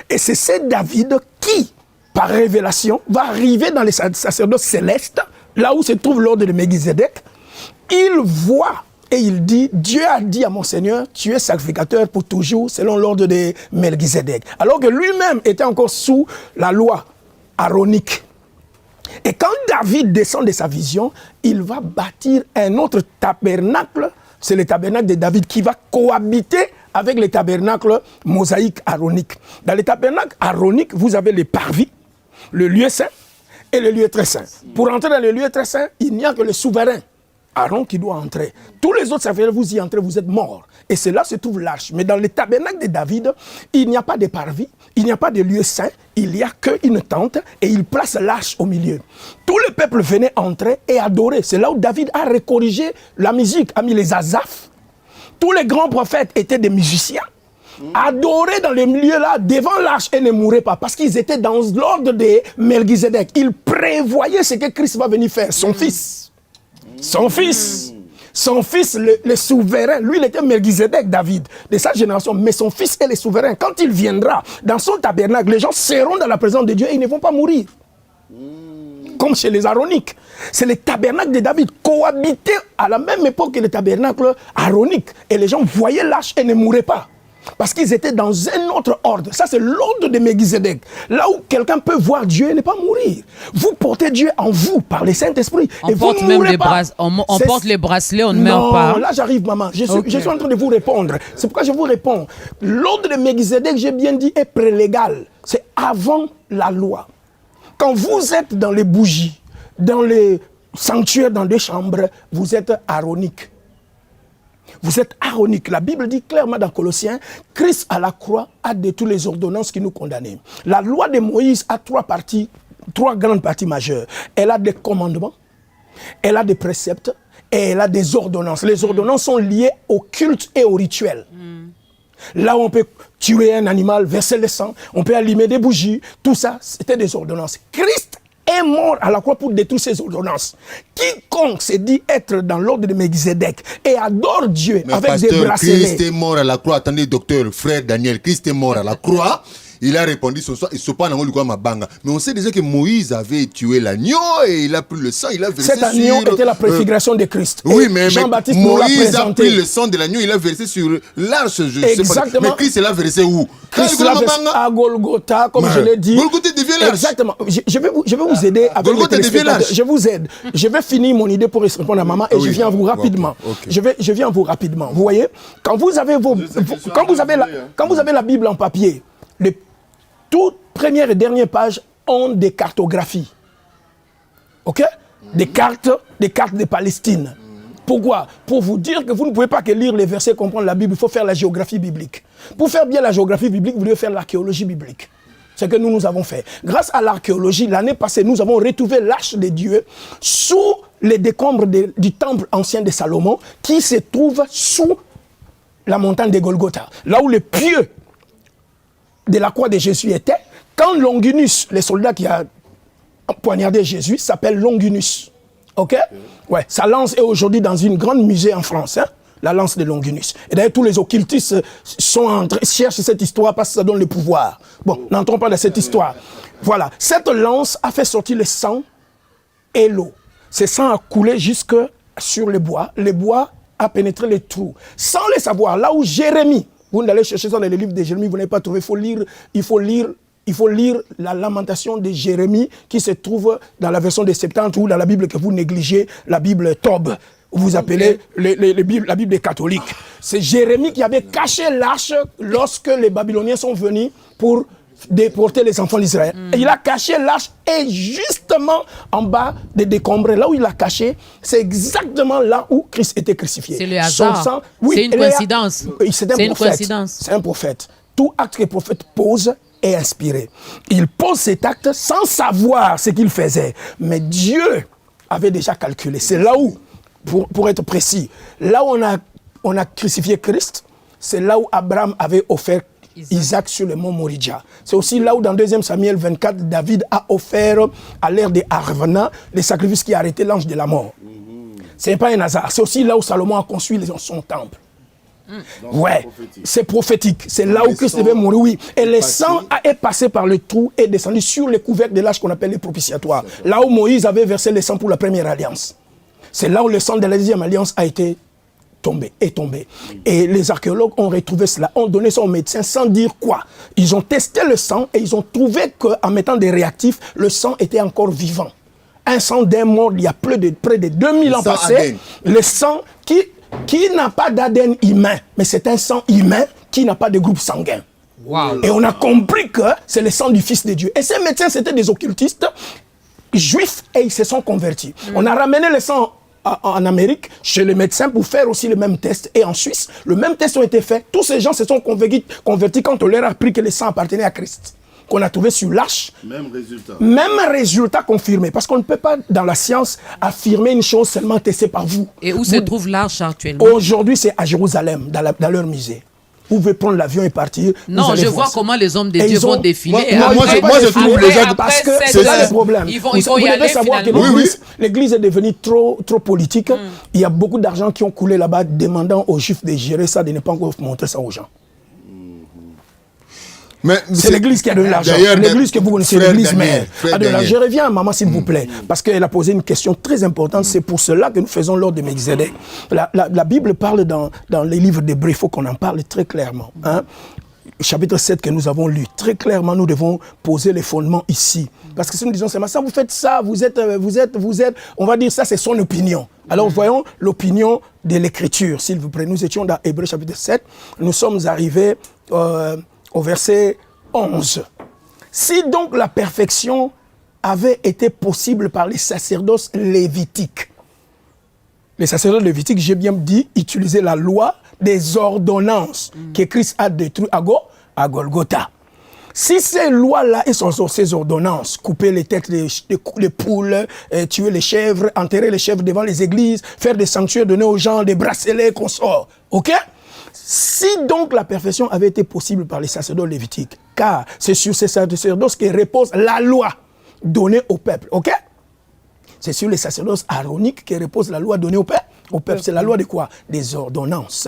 Et c'est ce David qui, par révélation, va arriver dans les sacerdoces célestes, là où se trouve l'ordre de Melchisedec. Il voit et il dit, Dieu a dit à mon Seigneur, tu es sacrificateur pour toujours, selon l'ordre de Melchisedec. Alors que lui-même était encore sous la loi aaronique. Et quand David descend de sa vision, il va bâtir un autre tabernacle. C'est le tabernacle de David qui va cohabiter avec le tabernacle mosaïque aaronique. Dans le tabernacle aaronique, vous avez les parvis, le lieu saint et le lieu très saint. Pour entrer dans le lieu très saint, il n'y a que le souverain Aaron qui doit entrer. Tous les autres serviteurs, vous y entrez, vous êtes morts. Et c'est là se trouve l'arche. Mais dans le tabernacle de David, il n'y a pas de parvis, il n'y a pas de lieu saint, il n'y a qu'une tente et il place l'arche au milieu. Tout le peuple venait entrer et adorer. C'est là où David a recorrigé la musique, a mis les azaphes. Tous les grands prophètes étaient des musiciens. Adoraient dans les milieux là, devant l'arche et ne mouraient pas. Parce qu'ils étaient dans l'ordre de Melchizedek. Ils prévoyaient ce que Christ va venir faire. Son fils. Son fils. Son fils, le souverain. Lui, il était Melchizedek, David, de sa génération. Mais son fils est le souverain. Quand il viendra dans son tabernacle, les gens seront dans la présence de Dieu et ils ne vont pas mourir. Comme chez les Aaroniques. C'est le tabernacle de David cohabitait à la même époque que le tabernacle aaronique. Et les gens voyaient l'arche et ne mouraient pas. Parce qu'ils étaient dans un autre ordre. Ça, c'est l'ordre de Melchizedek. Là où quelqu'un peut voir Dieu et ne pas mourir. Vous portez Dieu en vous par le Saint-Esprit. On porte même les on porte les bracelets, on ne meurt pas. Non, là j'arrive, maman. Je suis en train de vous répondre. C'est pourquoi je vous réponds. L'ordre de Melchizedek, j'ai bien dit, est prélégal. C'est avant la loi. Quand vous êtes dans les bougies, dans les sanctuaires, dans des chambres, vous êtes aaronique. Vous êtes aaronique. La Bible dit clairement dans Colossiens, Christ à la croix a détruit les ordonnances qui nous condamnaient. La loi de Moïse a trois grandes parties majeures. Elle a des commandements, elle a des préceptes et elle a des ordonnances. Les ordonnances sont liées au culte et au rituel. Là où on peut tuer un animal, verser le sang, on peut allumer des bougies, tout ça, c'était des ordonnances. Christ est mort à la croix pour détruire ces ordonnances. Quiconque se dit être dans l'ordre de Melchizedek et adore Dieu mais avec pasteur, des bracelets. Christ est mort à la croix. Attendez, docteur, frère Daniel, Christ est mort à la croix. Il a répondu ce soir, il se passe dans Mabanga. Mais on sait déjà que Moïse avait tué l'agneau et il a pris le sang, il a versé Cet agneau était la préfiguration de Christ. Oui, mais Jean-Baptiste nous l'a Moïse a présenté. pris le sang de l'agneau, il a versé sur l'arche. Exactement. Mais Christ l'a versé où? Christ l'a versé à Golgotha, comme je l'ai dit. Golgotha devient l'arche. Exactement. Je vais vous aider avec Golgotha les devient téléspectateurs. l'arche. Je vous aide. Je vais finir mon idée pour répondre à maman et Oui. je viens à vous rapidement. Okay. Je viens à vous rapidement. Vous voyez, quand vous avez la Bible en papier, les toutes premières et dernières pages ont des cartographies. OK? Des cartes de Palestine. Pourquoi? Pour vous dire que vous ne pouvez pas que lire les versets, comprendre la Bible, il faut faire la géographie biblique. Pour faire bien la géographie biblique, vous devez faire l'archéologie biblique. C'est ce que nous avons fait. Grâce à l'archéologie, l'année passée, nous avons retrouvé l'arche de Dieu sous les décombres du temple ancien de Salomon qui se trouve sous la montagne de Golgotha. Là où les pieux de la croix de Jésus était, quand Longinus, le soldat qui a poignardé Jésus, s'appelle Longinus. OK? Ouais, sa lance est aujourd'hui dans une grande musée en France, hein? La lance de Longinus. Et d'ailleurs, tous les occultistes cherchent cette histoire parce que ça donne le pouvoir. Bon, n'entrons pas dans cette histoire. Voilà, cette lance a fait sortir le sang et l'eau. Ce sang a coulé jusque sur le bois. Le bois a pénétré les trous. Sans le savoir, là où Jérémie, vous n'allez chercher ça dans les livres de Jérémie, vous n'allez pas trouver, il faut lire la lamentation de Jérémie qui se trouve dans la version des Septante ou dans la Bible que vous négligez, la Bible Tob, vous appelez la Bible des catholiques. C'est Jérémie qui avait caché l'arche lorsque les Babyloniens sont venus pour déporter les enfants d'Israël. Et il a caché l'arche et justement en bas des décombres, là où il l'a caché, c'est exactement là où Christ était crucifié. C'est le hasard. Oui, c'est une coïncidence. C'est une coïncidence. C'est un prophète. Tout acte que le prophète pose est inspiré. Il pose cet acte sans savoir ce qu'il faisait. Mais Dieu avait déjà calculé. C'est là où, pour être précis, là où on a crucifié Christ, c'est là où Abraham avait offert Isaac sur le mont Moridja. C'est aussi là où dans 2 Samuel 24, David a offert à l'ère de Arvana le sacrifice qui a arrêté l'ange de la mort. Ce n'est pas un hasard. C'est aussi là où Salomon a construit son temple. Ouais, c'est prophétique. C'est là où Christ devait mourir, oui. Et le sang est passé par le trou et descendu sur les couvercles de l'arche qu'on appelle les propitiatoires. Là où Moïse avait versé le sang pour la première alliance. C'est là où le sang de la deuxième alliance a été tombé. Et les archéologues ont retrouvé cela, ont donné ça aux médecins sans dire quoi. Ils ont testé le sang et ils ont trouvé qu'en mettant des réactifs, le sang était encore vivant. Un sang d'un mort il y a près de 2000 ans passés. Le sang qui n'a pas d'ADN humain, mais c'est un sang humain qui n'a pas de groupe sanguin. Wow. Et on a compris que c'est le sang du Fils de Dieu. Et ces médecins, c'était des occultistes juifs et ils se sont convertis. On a ramené le sang en Amérique, chez les médecins, pour faire aussi le même test. Et en Suisse, le même test a été fait. Tous ces gens se sont convertis quand on leur a appris que le sang appartenait à Christ. Qu'on a trouvé sur l'arche. Même résultat. Même résultat confirmé. Parce qu'on ne peut pas, dans la science, affirmer une chose seulement testée par vous. Et où se trouve l'arche actuellement? Aujourd'hui, c'est à Jérusalem, dans leur musée. Vous pouvez prendre l'avion et partir. Non, je vois comment les hommes de Dieu vont défiler. Moi, je trouve les gens... Parce que c'est ça le problème. Vous devez savoir que l'Église est devenue trop politique. Il y a beaucoup d'argent qui ont coulé là-bas demandant aux Juifs de gérer ça, de ne pas encore montrer ça aux gens. C'est l'église qui a donné l'argent. L'église que vous connaissez, l'église mère. Je reviens à maman, s'il vous plaît, parce qu'elle a posé une question très importante. C'est pour cela que nous faisons l'ordre de Melchizedek. La Bible parle dans les livres d'Hébreux, il faut qu'on en parle très clairement. Hein? Chapitre 7 que nous avons lu, très clairement, nous devons poser les fondements ici. Parce que si nous disons, c'est ça, vous faites ça, vous êtes, on va dire ça, c'est son opinion. Alors voyons l'opinion de l'écriture, s'il vous plaît. Nous étions dans Hébreux chapitre 7, nous sommes arrivés au verset 11. Si donc la perfection avait été possible par les sacerdoces lévitiques, les sacerdoces lévitiques, j'ai bien dit, utilisaient la loi des ordonnances que Christ a détruit à Golgotha. Si ces lois-là et ces ordonnances, couper les têtes des poules, tuer les chèvres, enterrer les chèvres devant les églises, faire des sanctuaires, donner aux gens des bracelets, consorts, ok? Si donc la perfection avait été possible par les sacerdoces lévitiques, car c'est sur ces sacerdoces que repose la loi donnée au peuple, ok? C'est sur les sacerdoces aroniques que repose la loi donnée au peuple. C'est la loi de quoi? Des ordonnances.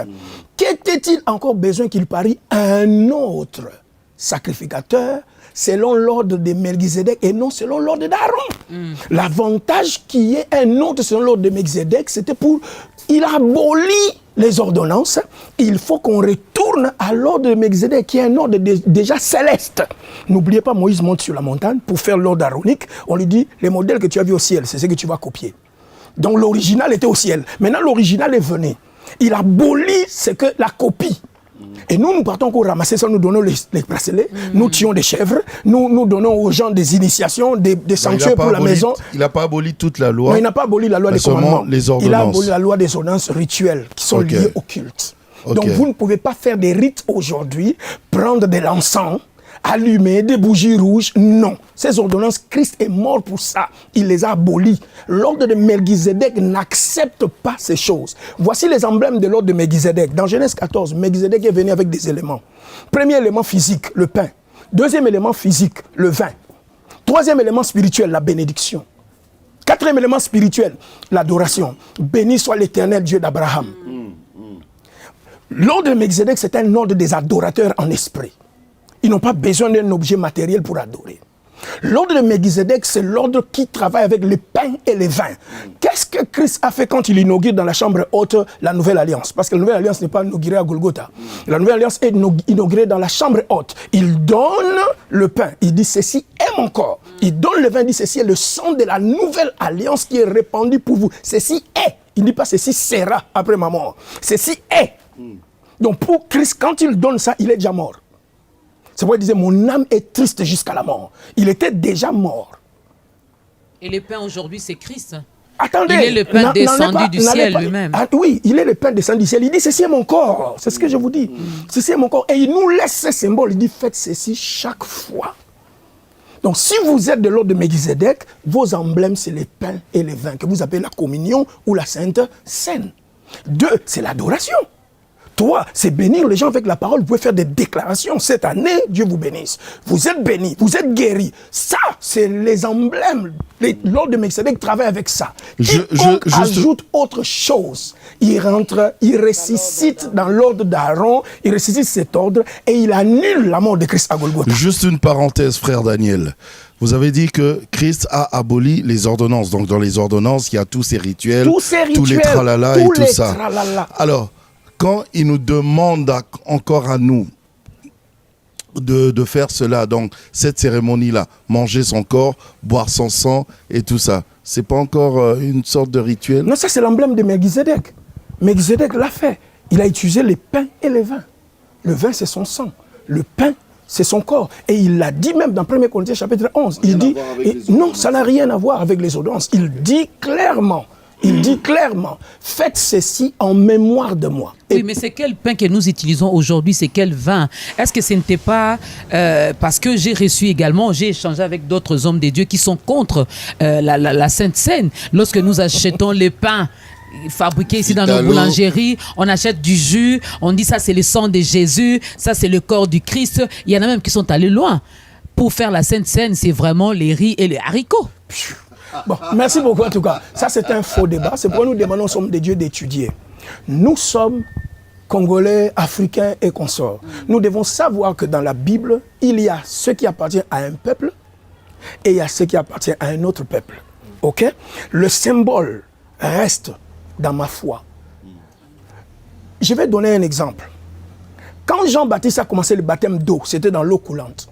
Qu'était-il encore besoin qu'il parie un autre sacrificateur selon l'ordre de Melchizedek et non selon l'ordre d'Aaron? L'avantage qu'il y ait un autre selon l'ordre de Melchizedek, c'était pour... Il abolit les ordonnances. Il faut qu'on retourne à l'ordre de Melchizedek, qui est un ordre déjà céleste. N'oubliez pas, Moïse monte sur la montagne pour faire l'ordre aronique. On lui dit, les modèles que tu as vus au ciel, c'est ce que tu vas copier. Donc l'original était au ciel. Maintenant, l'original est venu. Il abolit ce que la copie. Et nous partons pour ramasser ça, nous donnons les bracelets, nous tuons des chèvres, nous donnons aux gens des initiations, des sanctuaires pour la maison. Il n'a pas aboli toute la loi. Non, il n'a pas aboli la loi des commandements. Les ordonnances. Il a aboli la loi des ordonnances rituelles qui sont liées au culte. Donc vous ne pouvez pas faire des rites aujourd'hui, prendre de l'encens, allumer des bougies rouges. Non. Ces ordonnances, Christ est mort pour ça. Il les a abolies. L'ordre de Melchizedek n'accepte pas ces choses. Voici les emblèmes de l'ordre de Melchizedek. Dans Genèse 14, Melchizedek est venu avec des éléments. Premier élément physique, le pain. Deuxième élément physique, le vin. Troisième élément spirituel, la bénédiction. Quatrième élément spirituel, l'adoration. Béni soit l'Éternel Dieu d'Abraham. L'ordre de Melchizedek, c'est un ordre des adorateurs en esprit. Ils n'ont pas besoin d'un objet matériel pour adorer. L'ordre de Melchizedek, c'est l'ordre qui travaille avec le pain et les vins. Qu'est-ce que Christ a fait quand il inaugure dans la chambre haute la nouvelle alliance? Parce que la nouvelle alliance n'est pas inaugurée à Golgotha. La nouvelle alliance est inaugurée dans la chambre haute. Il donne le pain. Il dit, ceci est mon corps. Il donne le vin. Il dit, ceci est le sang de la nouvelle alliance qui est répandu pour vous. Ceci est. Il ne dit pas, ceci sera après ma mort. Ceci est. Donc pour Christ, quand il donne ça, il est déjà mort. C'est pourquoi il disait, mon âme est triste jusqu'à la mort. Il était déjà mort. Et le pain aujourd'hui, c'est Christ. Attendez. Il est le pain descendu du ciel lui-même. Ah, oui, il est le pain descendu du ciel. Il dit, ceci est mon corps. C'est ce que je vous dis. Ceci est mon corps. Et il nous laisse ce symbole. Il dit, faites ceci chaque fois. Donc, si vous êtes de l'ordre de Melchizedek, vos emblèmes, c'est les pains et les vins, que vous appelez la communion ou la sainte scène. 2, c'est l'adoration. 3, c'est bénir les gens avec la parole. Vous pouvez faire des déclarations. Cette année, Dieu vous bénisse. Vous êtes bénis, vous êtes guéris. Ça, c'est les emblèmes. L'ordre de Melchizedek travaille avec ça. Quiconque ajoute autre chose, il rentre, il ressuscite dans l'ordre d'Aaron, il ressuscite cet ordre et il annule la mort de Christ à Golgotha. Juste une parenthèse, frère Daniel. Vous avez dit que Christ a aboli les ordonnances. Donc dans les ordonnances, il y a tous ces rituels, tous les tralala et tout ça. Alors, quand il nous demande encore à nous de faire cela, donc cette cérémonie-là, manger son corps, boire son sang et tout ça, c'est pas encore une sorte de rituel? Non, ça c'est l'emblème de Melchizedek. Melchizedek l'a fait. Il a utilisé les pains et les vins. Le vin, c'est son sang. Le pain, c'est son corps. Et il l'a dit même dans 1 Corinthiens chapitre 11. Il dit, non, ça n'a rien à voir avec les ordonnances. Il dit clairement, Il dit clairement, faites ceci en mémoire de moi. Oui, mais c'est quel pain que nous utilisons aujourd'hui? C'est quel vin? Est-ce que ce n'était pas... parce que j'ai reçu également, j'ai échangé avec d'autres hommes de Dieu qui sont contre la Sainte Seine. Lorsque nous achetons les pains fabriqués ici dans nos boulangeries, on achète du jus, on dit ça c'est le sang de Jésus, ça c'est le corps du Christ. Il y en a même qui sont allés loin. Pour faire la Sainte Seine, c'est vraiment les riz et les haricots. Bon, merci beaucoup en tout cas. Ça, c'est un faux débat. C'est pourquoi nous demandons aux hommes de Dieu d'étudier. Nous sommes Congolais, Africains et consorts. Nous devons savoir que dans la Bible, il y a ce qui appartient à un peuple et il y a ce qui appartient à un autre peuple. Ok? Le symbole reste dans ma foi. Je vais donner un exemple. Quand Jean-Baptiste a commencé le baptême d'eau, c'était dans l'eau coulante.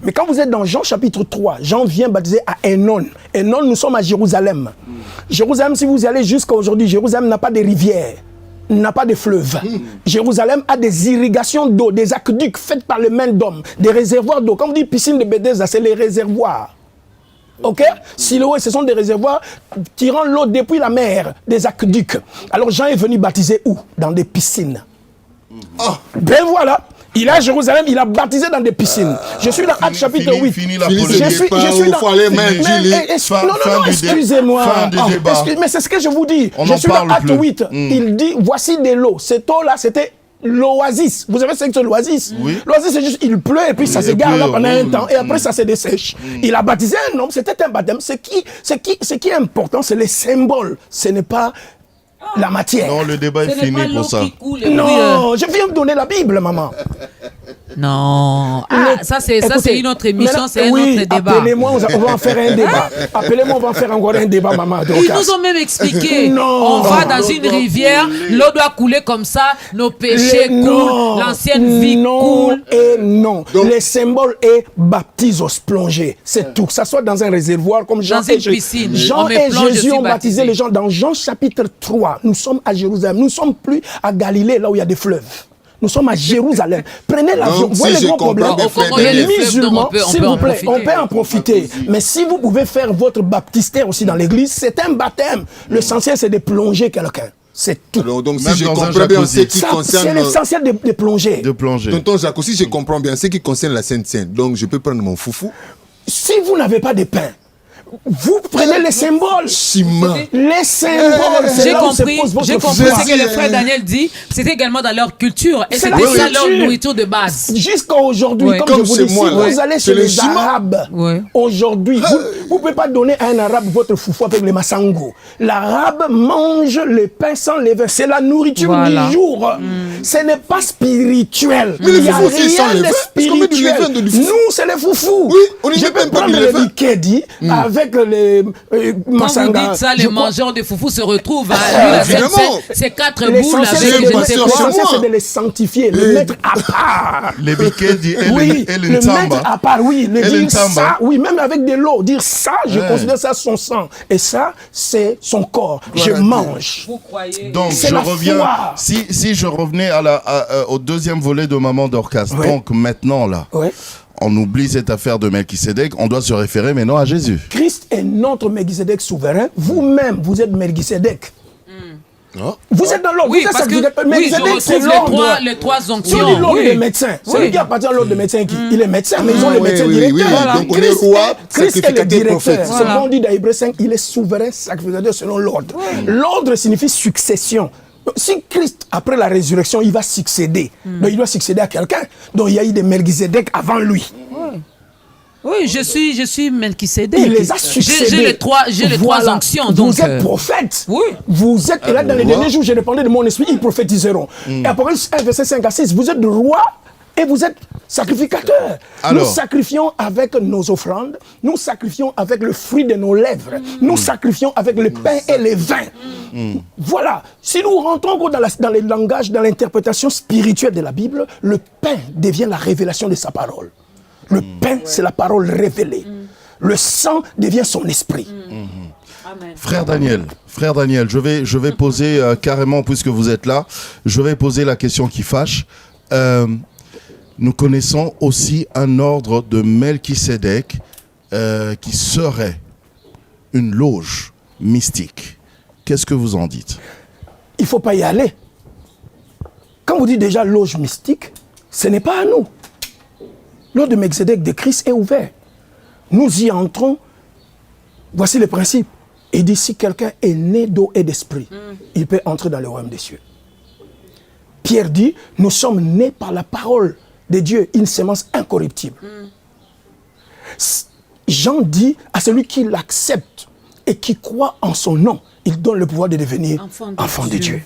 Mais quand vous êtes dans Jean chapitre 3, Jean vient baptiser à Enon. Enon, nous sommes à Jérusalem. Jérusalem, si vous y allez jusqu'à aujourd'hui, Jérusalem n'a pas de rivière, n'a pas de fleuve. Jérusalem a des irrigations d'eau, des aqueducs faits par les mains d'hommes, des réservoirs d'eau. Quand on dit piscine de Bethesda, c'est les réservoirs. Ok? Siloé, ce sont des réservoirs tirant l'eau depuis la mer, des aqueducs. Alors Jean est venu baptiser où? Dans des piscines. Oh, ben voilà. Il est à Jérusalem, il a baptisé dans des piscines. Je suis dans Actes chapitre 8. Fini la Je suis dans... Non, excusez-moi. Mais c'est ce que je vous dis. Je suis dans Acte 8. Il dit, voici des lots. Cette eau-là, c'était l'oasis. Vous savez ce que c'est l'oasis? Oui. L'oasis, c'est juste, il pleut et puis ça s'égare là pendant un temps et après ça se dessèche. Il a baptisé un homme, c'était un baptême. Ce qui est important, c'est les symboles. Ce n'est pas la matière. Non, le débat est fini pour ça. Non, je viens me donner la Bible, maman. Non. Ah, ça c'est une autre émission, c'est un autre débat. Appelez-moi, on va en faire un débat. Appelez-moi, on va en faire encore un débat, maman. Ils nous ont même expliqué. On va dans une rivière, l'eau doit couler comme ça, nos péchés coulent, l'ancienne vie coule. Et non. Les symboles est baptisos, plongé. C'est tout. Que ça soit dans un réservoir comme Jean et piscine. Jean et Jésus ont baptisé les gens. Dans Jean chapitre 3, nous sommes à Jérusalem. Nous ne sommes plus à Galilée, là où il y a des fleuves. Nous sommes à Jérusalem. Prenez l'avion. Vous voyez le grand problème. Les musulmans, s'il vous plaît, on peut en profiter. Mais si vous pouvez faire votre baptistère aussi dans l'église, c'est un baptême. L'essentiel, c'est de plonger quelqu'un. C'est tout. Alors, donc, si je comprends bien ce qui concerne... C'est l'essentiel de plonger. De plonger. Tonton Jacques, si je comprends bien ce qui concerne la Sainte Seine, donc je peux prendre mon foufou. Si vous n'avez pas de pain, vous prenez les symboles. Chima. Les symboles. J'ai compris ce que le frère Daniel dit. C'était également dans leur culture. Et c'était ça leur nourriture de base. Jusqu'à aujourd'hui, comme je vous dis, si vous allez chez les Arabes, aujourd'hui, vous ne pouvez pas donner à un Arabe votre foufou avec les massango. L'Arabe mange le pain sans levain. C'est la nourriture du jour. Ce n'est pas spirituel. Mais les foufous, c'est sans levain. spirituel. Nous, c'est les foufous. Oui, on n'y je met peux même pas prendre du le levain. Bikedi avec les Quand vous dites ça, les mangeurs de foufou se retrouvent. Ces quatre boules l'essentiel, c'est de les sanctifier, les mettre à part. Les Bikedi et le mettre à part, oui. Le dire ça, oui, même avec de l'eau. Dire ça, je considère ça son sang. Et ça, c'est son corps. Je mange. Vous croyez? Donc, je reviens. Si je revenais au deuxième volet de Maman Dorcas, donc maintenant, là. On oublie cette affaire de Melchisédek, on doit se référer maintenant à Jésus. Christ est notre Melchisédek souverain. Vous-même, vous êtes Melchisédek. Vous êtes dans l'ordre. Oui, parce que Melchisédek, c'est les trois onctions. C'est l'ordre des médecins. Celui qui appartient à l'ordre des médecins, il est médecin, mais ils ont les médecins directeurs. Donc on est roi, Christ est le directeur. Ce qu'on dit dans Hébreux 5, il est souverain sacrificateur selon l'ordre. L'ordre signifie succession. Si Christ, après la résurrection, il va succéder, donc il doit succéder à quelqu'un. Donc il y a eu des Melchisédek avant lui. Oui, je suis Melchisédek. Il les a succédés. J'ai les trois onctions. Donc vous êtes prophète. Oui. Vous êtes, et là, dans les derniers jours, j'ai répandu de mon esprit, ils prophétiseront. Et Apocalypse 1, verset 5 à 6, vous êtes roi et vous êtes sacrificateur. Nous sacrifions avec nos offrandes, nous sacrifions avec le fruit de nos lèvres, nous sacrifions avec le pain et les vins. Voilà. Si nous rentrons dans les langages, dans l'interprétation spirituelle de la Bible, le pain devient la révélation de sa parole. Le pain, c'est la parole révélée. Le sang devient son esprit. Amen. Frère Daniel, je vais poser carrément, puisque vous êtes là, je vais poser la question qui fâche. Nous connaissons aussi un ordre de Melchisédek qui serait une loge mystique. Qu'est-ce que vous en dites? Il ne faut pas y aller. Quand vous dites déjà loge mystique, ce n'est pas à nous. L'ordre de Melchizedek de Christ est ouvert. Nous y entrons. Voici le principe. Il dit, si quelqu'un est né d'eau et d'esprit, il peut entrer dans le royaume des cieux. Pierre dit, nous sommes nés par la parole de Dieu, une sémence incorruptible. Jean dit à celui qui l'accepte et qui croit en son nom, il donne le pouvoir de devenir enfant de Dieu.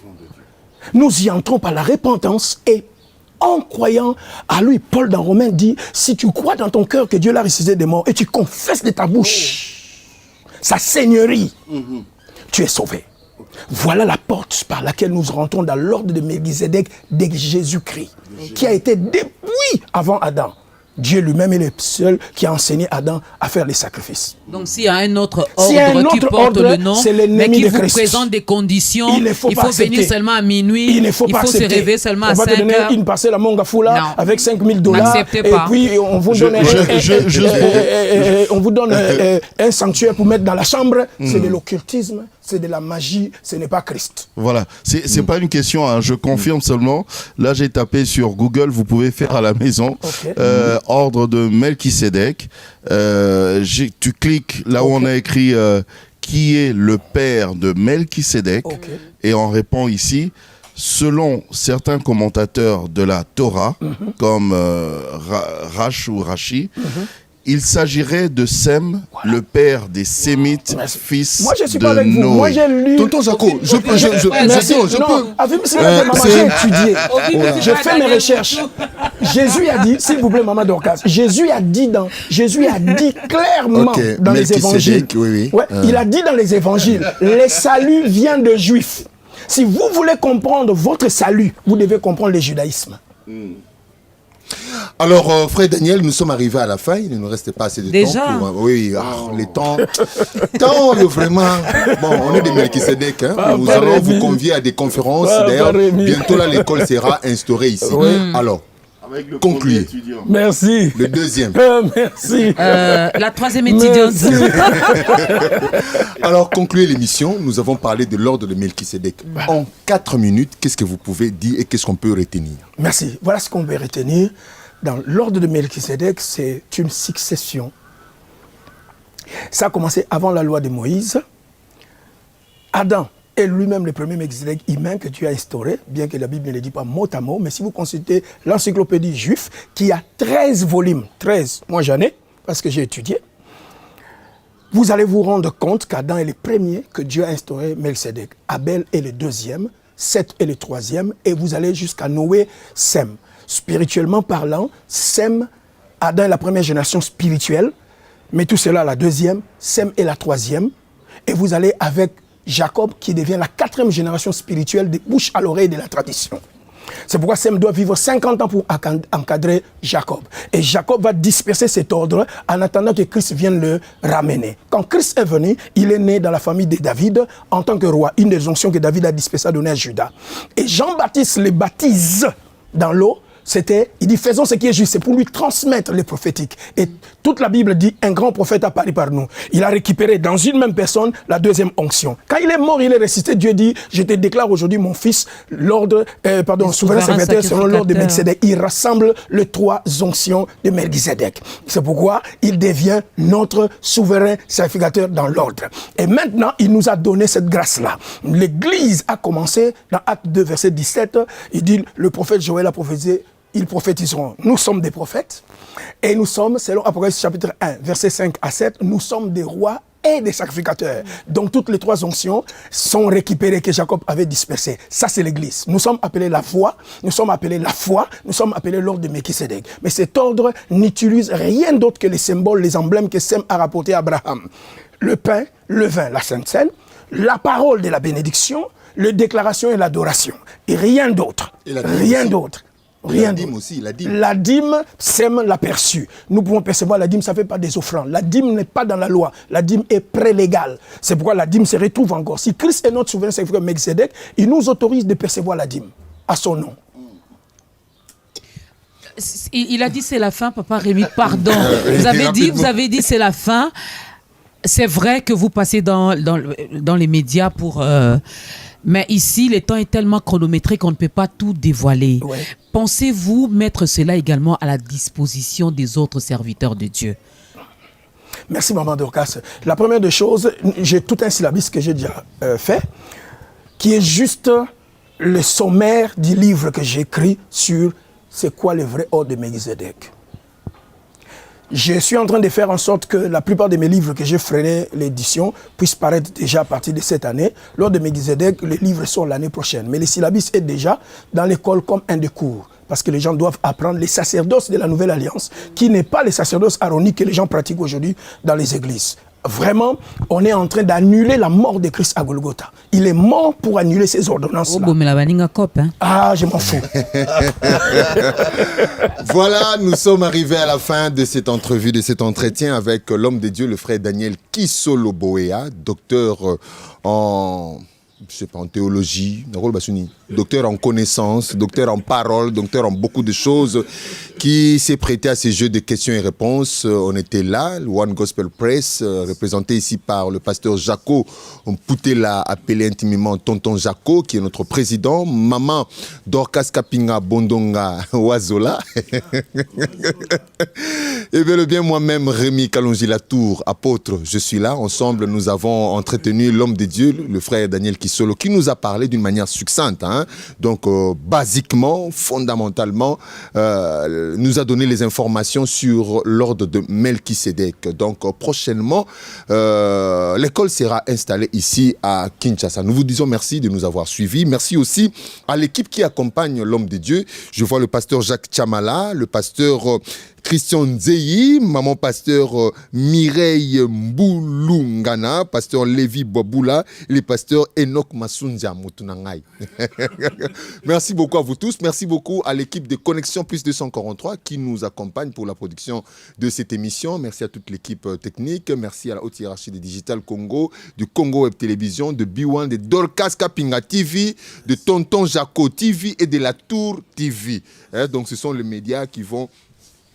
Nous y entrons par la repentance et en croyant à lui. Paul dans Romains dit, si tu crois dans ton cœur que Dieu l'a ressuscité des morts et tu confesses de ta bouche sa seigneurie, tu es sauvé. Voilà la porte par laquelle nous rentrons dans l'ordre de Melchizedek de Jésus-Christ, qui a été depuis avant Adam. Dieu lui-même est le seul qui a enseigné Adam à faire les sacrifices. Donc s'il y a un autre ordre qui porte le nom, mais qui vous présente des conditions, il faut venir seulement à minuit, il faut se réveiller seulement à 5 heures. On va te donner une parcelle à Mongafula avec $5,000 et puis on vous donne, un sanctuaire pour mettre dans la chambre. C'est de l'occultisme, c'est de la magie, ce n'est pas Christ. Voilà, c'est pas une question, hein, je confirme seulement. Là j'ai tapé sur Google, vous pouvez faire à la maison. Ordre de Melchizedek. Tu cliques là où on a écrit qui est le père de Melchizedek et on répond ici, selon certains commentateurs de la Torah, comme Rash ou Rashi, il s'agirait de Sem, le père des Sémites, fils moi, je suis de pas avec vous. Noé. Moi, j'ai lu... Tonton Jaco, je peux j'ai étudié. J'ai fait mes recherches. Jésus a dit, s'il vous plaît, Maman Dorcas, Jésus a dit clairement dans les évangiles. Il a dit dans les évangiles, le salut vient de Juifs. Si vous voulez comprendre votre salut, vous devez comprendre le judaïsme. Alors, frère Daniel, nous sommes arrivés à la fin. Il ne nous reste pas assez de temps. Pour, les temps. Vraiment. Bon, on est des Melchizedek. Hein. Nous allons vous convier à des conférences. D'ailleurs, bientôt, là, l'école sera instaurée ici. Alors, concluez. Merci. Le deuxième. Merci. La troisième étudiante. Alors, concluez l'émission. Nous avons parlé de l'ordre de Melchizedek. En 4 minutes, qu'est-ce que vous pouvez dire et qu'est-ce qu'on peut retenir? Merci. Voilà ce qu'on peut retenir. Dans l'ordre de Melchizedek, c'est une succession. Ça a commencé avant la loi de Moïse. Adam est lui-même le premier Melchizedek humain que Dieu a instauré, bien que la Bible ne le dit pas mot à mot, mais si vous consultez l'encyclopédie juive, qui a 13 volumes, 13, moi j'en ai, parce que j'ai étudié, vous allez vous rendre compte qu'Adam est le premier que Dieu a instauré Melchizedek. Abel est le deuxième, Seth est le troisième, et vous allez jusqu'à Noé, Sem. Spirituellement parlant, Sem, Adam est la première génération spirituelle, mais tout cela la deuxième, Sem est la troisième, et vous allez avec Jacob qui devient la 4e génération spirituelle des bouches à l'oreille de la tradition. C'est pourquoi Sem doit vivre 50 ans pour encadrer Jacob. Et Jacob va disperser cet ordre en attendant que Christ vienne le ramener. Quand Christ est venu, il est né dans la famille de David en tant que roi, une des onctions que David a dispersées à donner à Judas. Et Jean-Baptiste le baptise dans l'eau. Il dit, faisons ce qui est juste, c'est pour lui transmettre les prophétiques. Et toute la Bible dit, un grand prophète a paru par nous. Il a récupéré dans une même personne la deuxième onction. Quand il est mort, il est ressuscité, Dieu dit, je te déclare aujourd'hui mon fils, souverain serviteur selon l'ordre de Melchizedek. Il rassemble les 3 onctions de Melchizedek. C'est pourquoi il devient notre souverain sacrificateur dans l'ordre. Et maintenant, il nous a donné cette grâce-là. L'Église a commencé dans Acte 2, verset 17. Il dit, le prophète Joël a prophétisé, ils prophétiseront. Nous sommes des prophètes et nous sommes, selon Apocalypse chapitre 1, versets 5 à 7, nous sommes des rois et des sacrificateurs. Donc toutes les 3 onctions sont récupérées que Jacob avait dispersées. Ça c'est l'Église. Nous sommes appelés la voix, nous sommes appelés la foi, nous sommes appelés l'ordre de Melchizedek. Mais cet ordre n'utilise rien d'autre que les symboles, les emblèmes que Sem a rapportés à Abraham. Le pain, le vin, la Sainte Seine, la parole de la bénédiction, la déclaration et l'adoration. Et rien d'autre. Rien d'autre. La dîme aussi, la dîme. La dîme, Sem l'a perçue. Nous pouvons percevoir la dîme, ça ne fait pas des offrandes. La dîme n'est pas dans la loi. La dîme est prélégale. C'est pourquoi la dîme se retrouve encore. Si Christ est notre souverain sacrificateur Melchizedek, il nous autorise de percevoir la dîme à son nom. Il a dit c'est la fin, Papa Rémi, pardon. Vous avez dit c'est la fin. C'est vrai que vous passez dans les médias pour... mais ici, le temps est tellement chronométré qu'on ne peut pas tout dévoiler. Ouais. Pensez-vous mettre cela également à la disposition des autres serviteurs de Dieu? Merci, Maman Dorcas. La première des choses, j'ai tout un syllabus que j'ai déjà fait, qui est juste le sommaire du livre que j'ai écrit sur c'est quoi le vrai ordre de Melchizedek. Je suis en train de faire en sorte que la plupart de mes livres que j'ai freiné l'édition puissent paraître déjà à partir de cette année. L'ordre de Melchizedek, les livres sont l'année prochaine. Mais le syllabus est déjà dans l'école comme un des cours. Parce que les gens doivent apprendre les sacerdoces de la Nouvelle Alliance, qui n'est pas les sacerdoces aaroniques que les gens pratiquent aujourd'hui dans les églises. Vraiment, on est en train d'annuler la mort de Christ à Golgotha. Il est mort pour annuler ces ordonnances-là. Ah, je m'en fous. Voilà, nous sommes arrivés à la fin de cette entrevue, de cet entretien avec l'homme de Dieu, le frère Daniel Kisolo Boea, docteur en théologie, docteur en connaissances, docteur en parole, docteur en beaucoup de choses, qui s'est prêté à ces jeux de questions et réponses. On était là, le One Gospel Press, représenté ici par le pasteur Jaco Mputela, appelé intimement Tonton Jaco, qui est notre président, maman Dorcas Kapinga Bondonga Wazola, et bien le bien moi-même, Rémi Kalonji Latour, apôtre, je suis là. Ensemble, nous avons entretenu l'homme de Dieu, le frère Daniel Kisolo, qui nous a parlé d'une manière succincte. Donc, basiquement, fondamentalement, nous a donné les informations sur l'ordre de Melchisedec. Donc, prochainement, l'école sera installée ici à Kinshasa. Nous vous disons merci de nous avoir suivis. Merci aussi à l'équipe qui accompagne l'homme de Dieu. Je vois le pasteur Jacques Chamala, le pasteur Christian Nzeyi, maman pasteur Mireille Mboulungana, pasteur Lévi Boboula, et le pasteur Enoch Masunja Moutunangai. Merci beaucoup à vous tous. Merci beaucoup à l'équipe de Connexion Plus 243 qui nous accompagne pour la production de cette émission. Merci à toute l'équipe technique. Merci à la haute hiérarchie de Digital Congo, du Congo Web Télévision, de B1, de Dorcas Kapinga TV, de Tonton Jaco TV et de la Tour TV. Donc ce sont les médias qui vont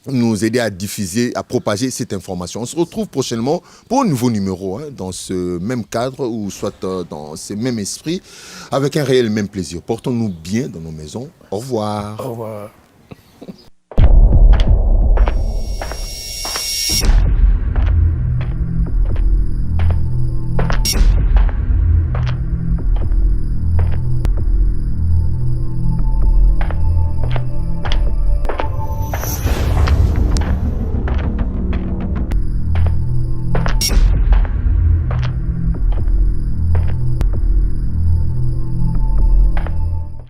nous aider à diffuser, à propager cette information. On se retrouve prochainement pour un nouveau numéro, dans ce même cadre ou soit dans ce même esprit, avec un réel même plaisir. Portons-nous bien dans nos maisons. Au revoir. Au revoir.